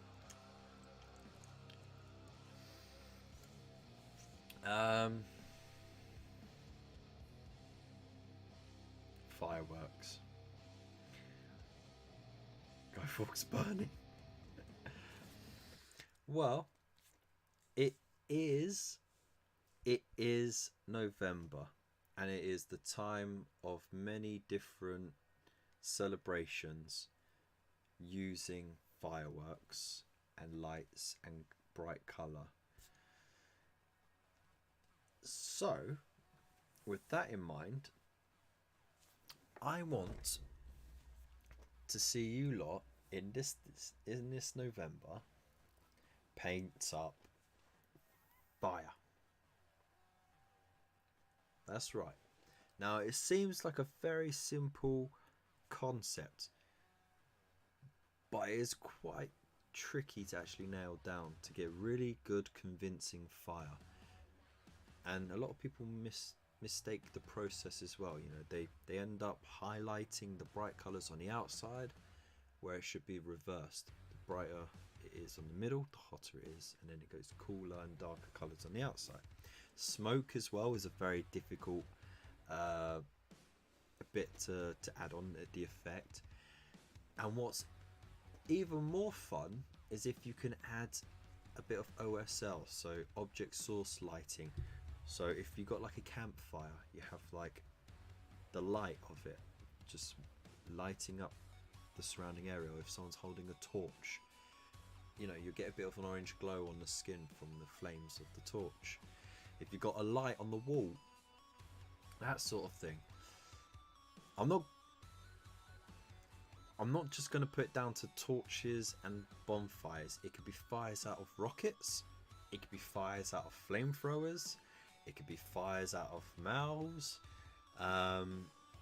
Fireworks. Guy Fawkes burning. Well, it is November, and it is the time of many different celebrations using fireworks and lights and bright colour. So, with that in mind, I want to see you lot in this November paint up fire. That's right. Now, it seems like a very simple concept, but it is quite tricky to actually nail down to get really good convincing fire. And a lot of people mistake the process as well. You know, they end up highlighting the bright colours on the outside where it should be reversed. The brighter it is on the middle, the hotter it is, and then it goes cooler and darker colours on the outside. Smoke as well is a very difficult bit to add on the effect. And what's even more fun is if you can add a bit of OSL, so object source lighting. So if you got like a campfire, you have like the light of it just lighting up the surrounding area. If someone's holding a torch, you know, you get a bit of an orange glow on the skin from the flames of the torch. If you got a light on the wall, that sort of thing. I'm not just going to put it down to torches and bonfires. It could be fires out of rockets. It could be fires out of flamethrowers. It could be fires out of mouths.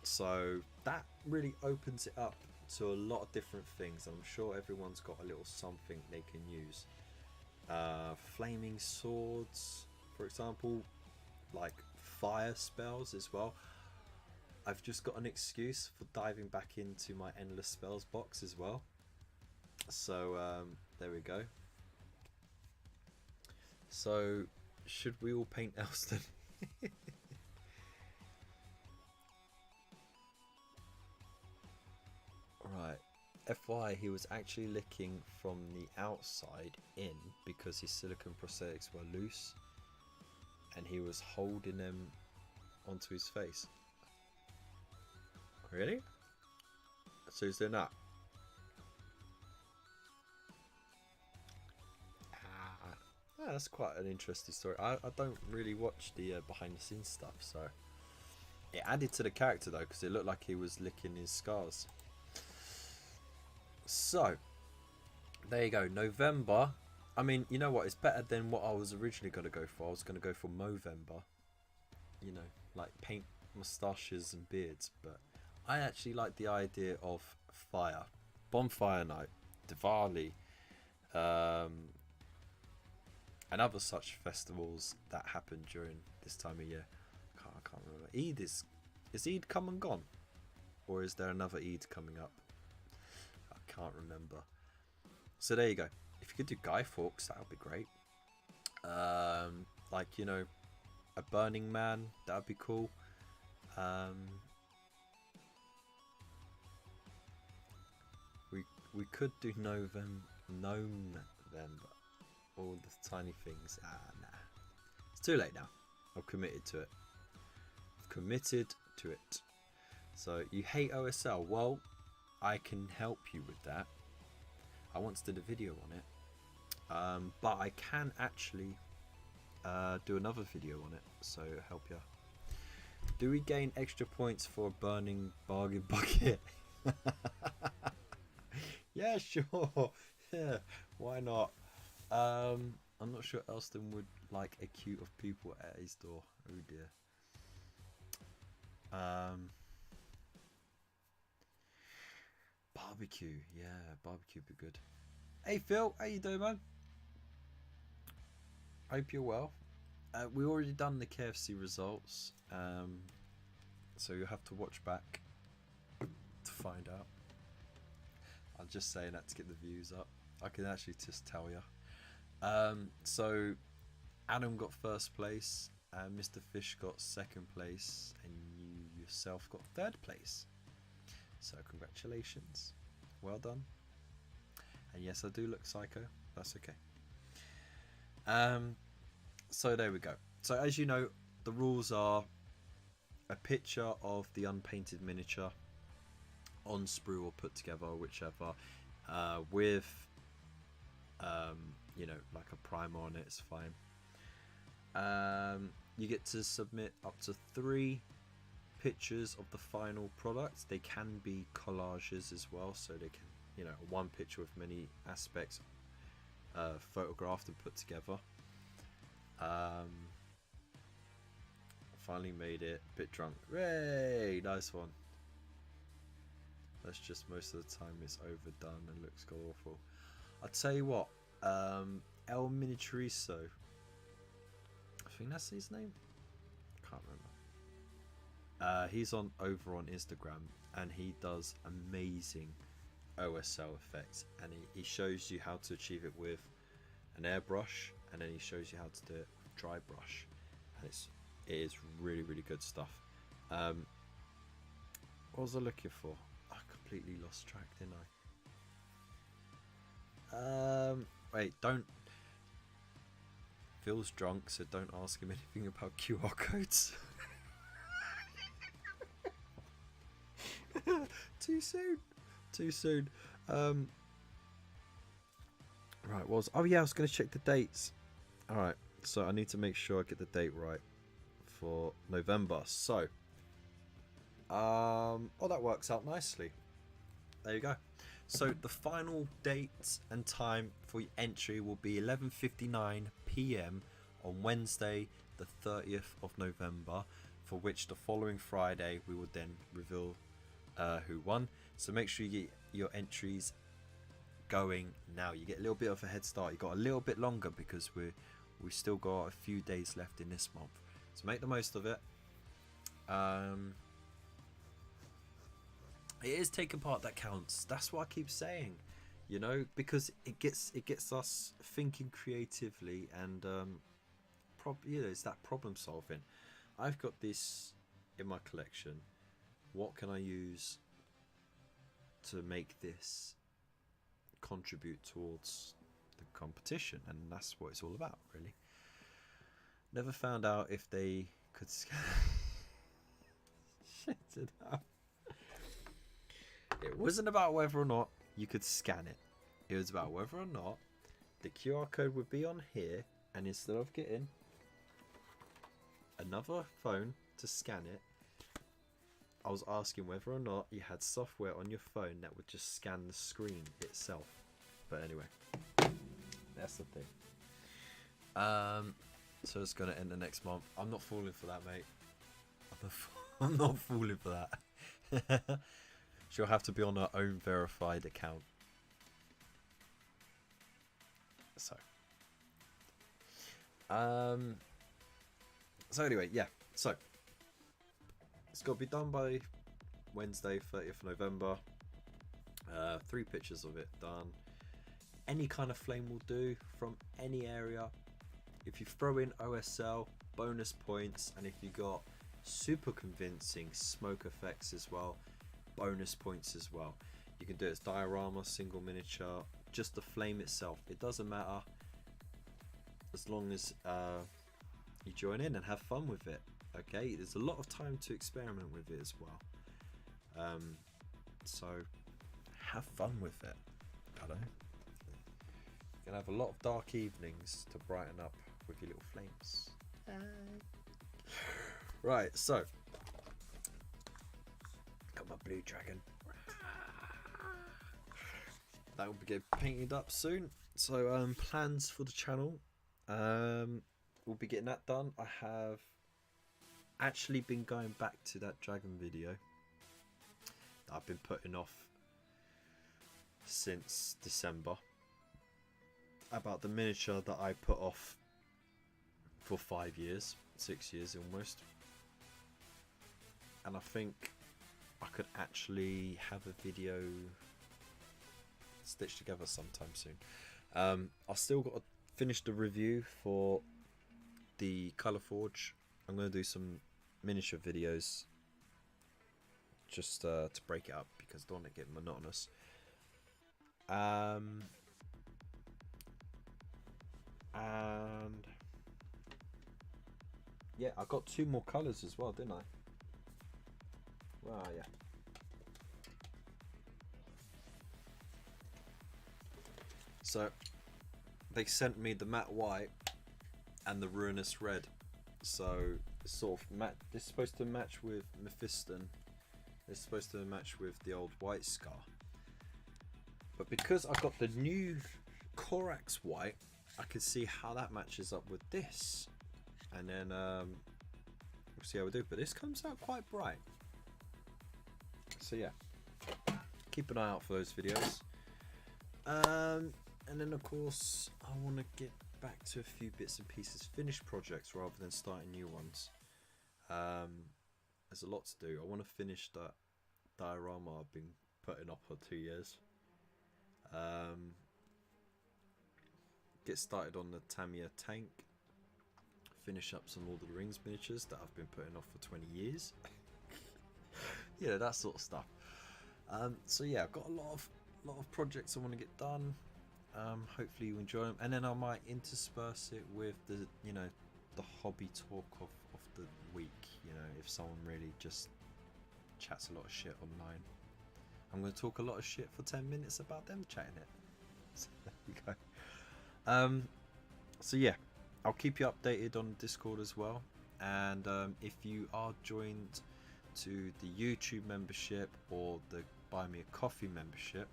So that really opens it up to a lot of different things. I'm sure everyone's got a little something they can use. Flaming swords, for example, like fire spells as well. I've just got an excuse for diving back into my endless spells box as well. So there we go. So should we all paint Elston? Right. FYI, he was actually licking from the outside in because his silicone prosthetics were loose and he was holding them onto his face. Really? So he's doing that? Yeah, that's quite an interesting story. I don't really watch the behind the scenes stuff, so it added to the character though, because it looked like he was licking his scars. So there you go, November. I mean, you know what, it's better than what I was originally going to go for. I was going to go for Movember, you know, like paint moustaches and beards, but I actually like the idea of fire, bonfire night, Diwali, and other such festivals that happen during this time of year. I can't remember. Eid is Eid come and gone, or is there another Eid coming up? I can't remember. So there you go. If you could do Guy Fawkes, that would be great. Like, you know, a Burning Man, that would be cool. We could do November, all the tiny things. Nah, it's too late now. I've committed to it. So you hate OSL? Well, I can help you with that. I once did a video on it, but I can actually do another video on it, so help you. Do we gain extra points for a burning bargain bucket? Yeah, sure. Yeah, why not? I'm not sure Elston would like a queue of people at his door. Oh dear. Barbecue, yeah, barbecue would be good. Hey Phil, how you doing, man? Hope you're well. We already done the KFC results, so you'll have to watch back to find out. I'm just saying that to get the views up. I can actually just tell you. So Adam got first place, and Mr. Fish got second place, and you yourself got third place. So congratulations, well done. And yes, I do look psycho. That's okay. So there we go. So as you know, the rules are a picture of the unpainted miniature on sprue or put together, whichever, with you know, like a primer on it. It's fine. You get to submit up to 3 pictures of the final product. They can be collages as well, so they can, you know, one picture with many aspects photographed and put together. Finally made it. Bit drunk. Hooray! Nice one. That's just most of the time it's overdone and looks god awful. I'll tell you what, El Miniaturizo, I think that's his name, can't remember. He's over on Instagram, and he does amazing OSL effects, and he shows you how to achieve it with an airbrush, and then he shows you how to do it with dry brush, and it is really, really good stuff. What was I looking for? I completely lost track, didn't I? Wait, don't. Phil's drunk, so don't ask him anything about QR codes. Too soon. Too soon. Right, oh yeah, I was going to check the dates. Alright, so I need to make sure I get the date right for November. So, oh, that works out nicely. There you go. So the final date and time for your entry will be 11:59 p.m. on Wednesday, the 30th of November, for which the following Friday we will then reveal who won. So make sure you get your entries going now. You get a little bit of a head start. You got a little bit longer because we still got a few days left in this month. So make the most of it. It is taking part that counts. That's what I keep saying, you know, because it gets us thinking creatively, and you know, it's that problem solving. I've got this in my collection. What can I use to make this contribute towards the competition? And that's what it's all about, really. Never found out if they could shit it up. It wasn't about whether or not you could scan it. It was about whether or not the QR code would be on here, and instead of getting another phone to scan it, I was asking whether or not you had software on your phone that would just scan the screen itself. But anyway, that's the thing. So it's going to end the next month. I'm not falling for that, mate. I'm not falling for that. She'll have to be on her own verified account. So anyway, yeah. So it's got to be done by Wednesday, 30th November. 3 pictures of it done. Any kind of flame will do from any area. If you throw in OSL, bonus points, and if you got super convincing smoke effects as well, bonus points as well. You can do it as diorama, single miniature, just the flame itself. It doesn't matter, as long as you join in and have fun with it. Okay, there's a lot of time to experiment with it as well. So have fun with it. I don't know. You're gonna have a lot of dark evenings to brighten up with your little flames. Right, so Got my blue dragon. That will be getting painted up soon. So plans for the channel. We'll be getting that done. I have actually been going back to that dragon video that I've been putting off since December, about the miniature that I put off for 5 years, 6 years almost. And I think I could actually have a video stitched together sometime soon. I've still got to finish the review for the Colour Forge. I'm going to do some miniature videos just to break it up because I don't want to get monotonous. And yeah, I got 2 more colours as well, didn't I? Well, yeah. So they sent me the matte white and the ruinous red. So it's sort of match. This is supposed to match with Mephiston. It's supposed to match with the old White Scar. But because I got the new Corax white, I can see how that matches up with this. And then we'll see how we do. But this comes out quite bright. So yeah, keep an eye out for those videos. And then of course I want to get back to a few bits and pieces, finished projects rather than starting new ones. There's a lot to do. I want to finish that diorama I've been putting up for 2 years. Get started on the Tamiya tank. Finish up some Lord of the Rings miniatures that I've been putting off for 20 years. You know, that sort of stuff. So yeah, I've got a lot of projects I want to get done. Hopefully you enjoy them, and then I might intersperse it with the the hobby talk of the week. You know, if someone really just chats a lot of shit online, I'm going to talk a lot of shit for 10 minutes about them chatting it. So there you go. So yeah, I'll keep you updated on Discord as well, and if you are joined to the YouTube membership or the Buy Me a Coffee membership,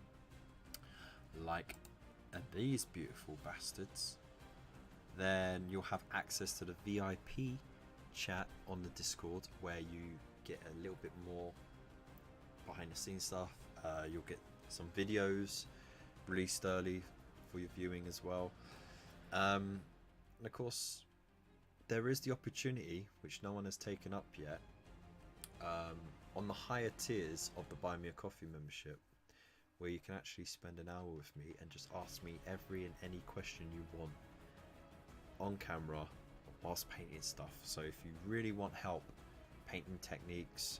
like these beautiful bastards, then you'll have access to the VIP chat on the Discord, where you get a little bit more behind the scenes stuff. You'll get some videos released early for your viewing as well, and of course there is the opportunity, which no one has taken up yet, on the higher tiers of the Buy Me a Coffee membership, where you can actually spend an hour with me and just ask me every and any question you want on camera whilst painting stuff. So if you really want help painting techniques,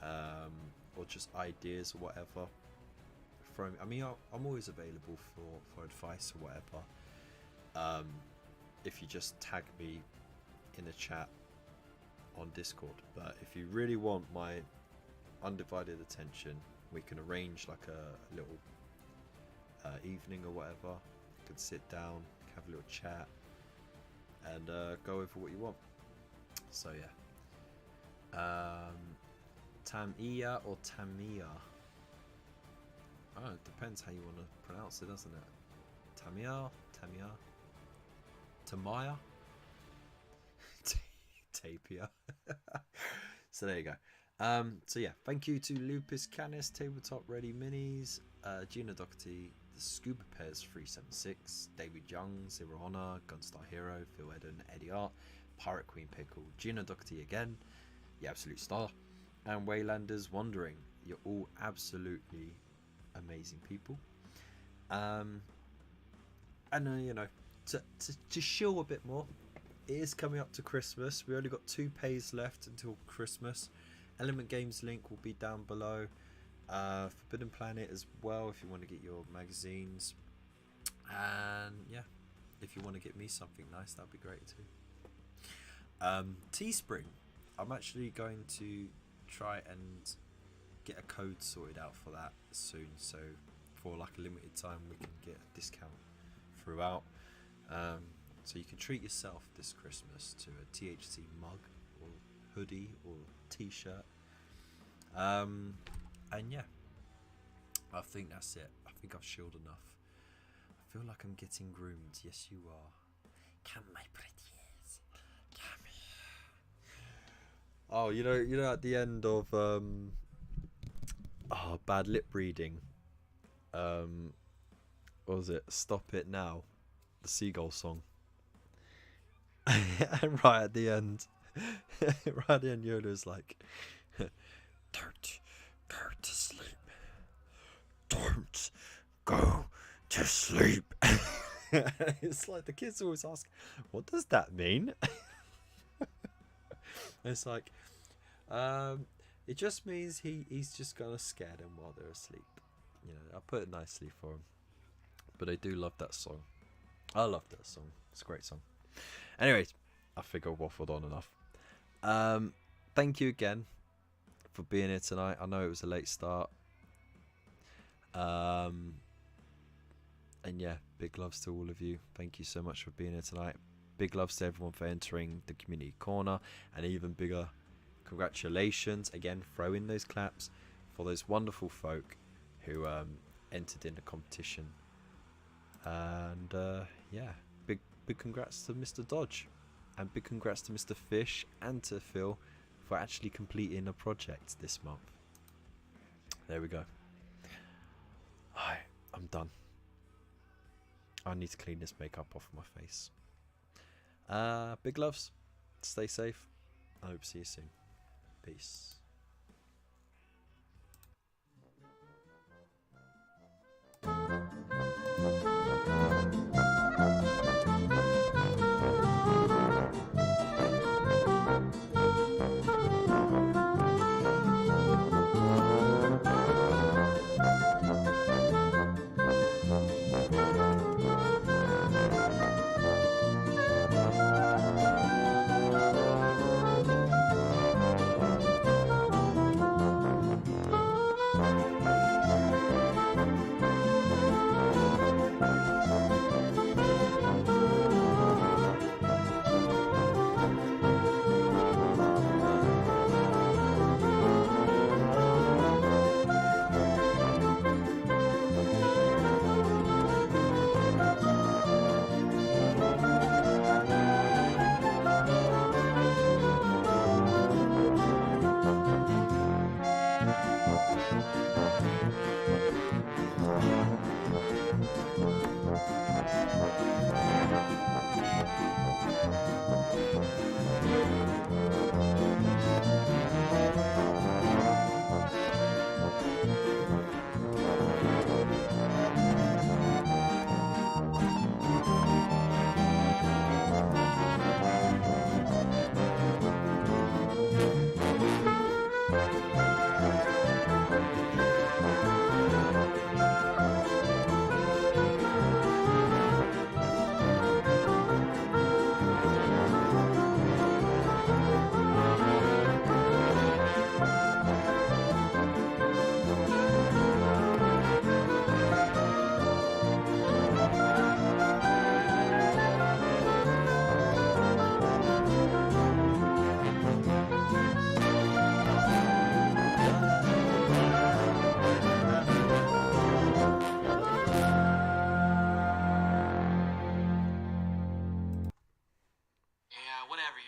or just ideas or whatever, I mean, I'm always available for advice or whatever. If you just tag me in the chat on Discord. But if you really want my undivided attention, we can arrange like a little evening or whatever. You can sit down, have a little chat, and go over what you want. So yeah, Tamiya or Tamiya? Oh, it depends how you want to pronounce it, doesn't it? Tamiya, Tamaya, Tapia. So there you go. So yeah, thank you to Lupus Canis, Tabletop Ready Minis, Gina Doherty, the Scuba Pairs 376, David Young, Zero Honor, Gunstar Hero, Phil Eden, Eddie Art, Pirate Queen Pickle, Gina Doherty again, the Absolute Star, and Waylanders Wandering. You're all absolutely amazing people. And you know, to shill a bit more, it is coming up to Christmas. We only got 2 pays left until Christmas. Element Games link will be down below. Forbidden Planet as well if you want to get your magazines. And yeah, if you want to get me something nice, that'd be great too. Teespring, I'm actually going to try and get a code sorted out for that soon, so for like a limited time we can get a discount throughout, so you can treat yourself this Christmas to a THC mug or hoodie or t-shirt. And yeah, I think that's it. I think I've chilled enough. I feel like I'm getting groomed. Yes, you are. Come, my pretties. Come here. Oh, you know, at the end of bad lip reading. What was it? Stop It Now, the Seagull song. And right at the end, Yola's like, "Don't go to sleep. Don't go to sleep." It's like the kids always ask, "What does that mean?" It's like, it just means he's just gonna scare them while they're asleep. You know, I put it nicely for him. But I do love that song. I love that song. It's a great song. Anyways, I think I waffled on enough. Thank you again for being here tonight. I know it was a late start. And yeah, big loves to all of you. Thank you so much for being here tonight. Big loves to everyone for entering the community corner, and even bigger congratulations again, throw in those claps for those wonderful folk who entered in the competition. And yeah, big congrats to Mr. Dodge, and big congrats to Mr. Fish and to Phil for actually completing a project this month. There we go. I'm done. I need to clean this makeup off my face. Big loves. Stay safe. I hope to see you soon. Peace.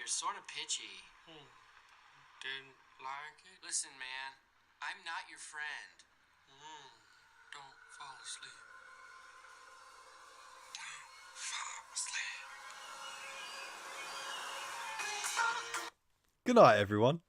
Sort of pitchy. Didn't like it? Listen, man, I'm not your friend. Don't fall asleep. Don't fall asleep. Good night, everyone.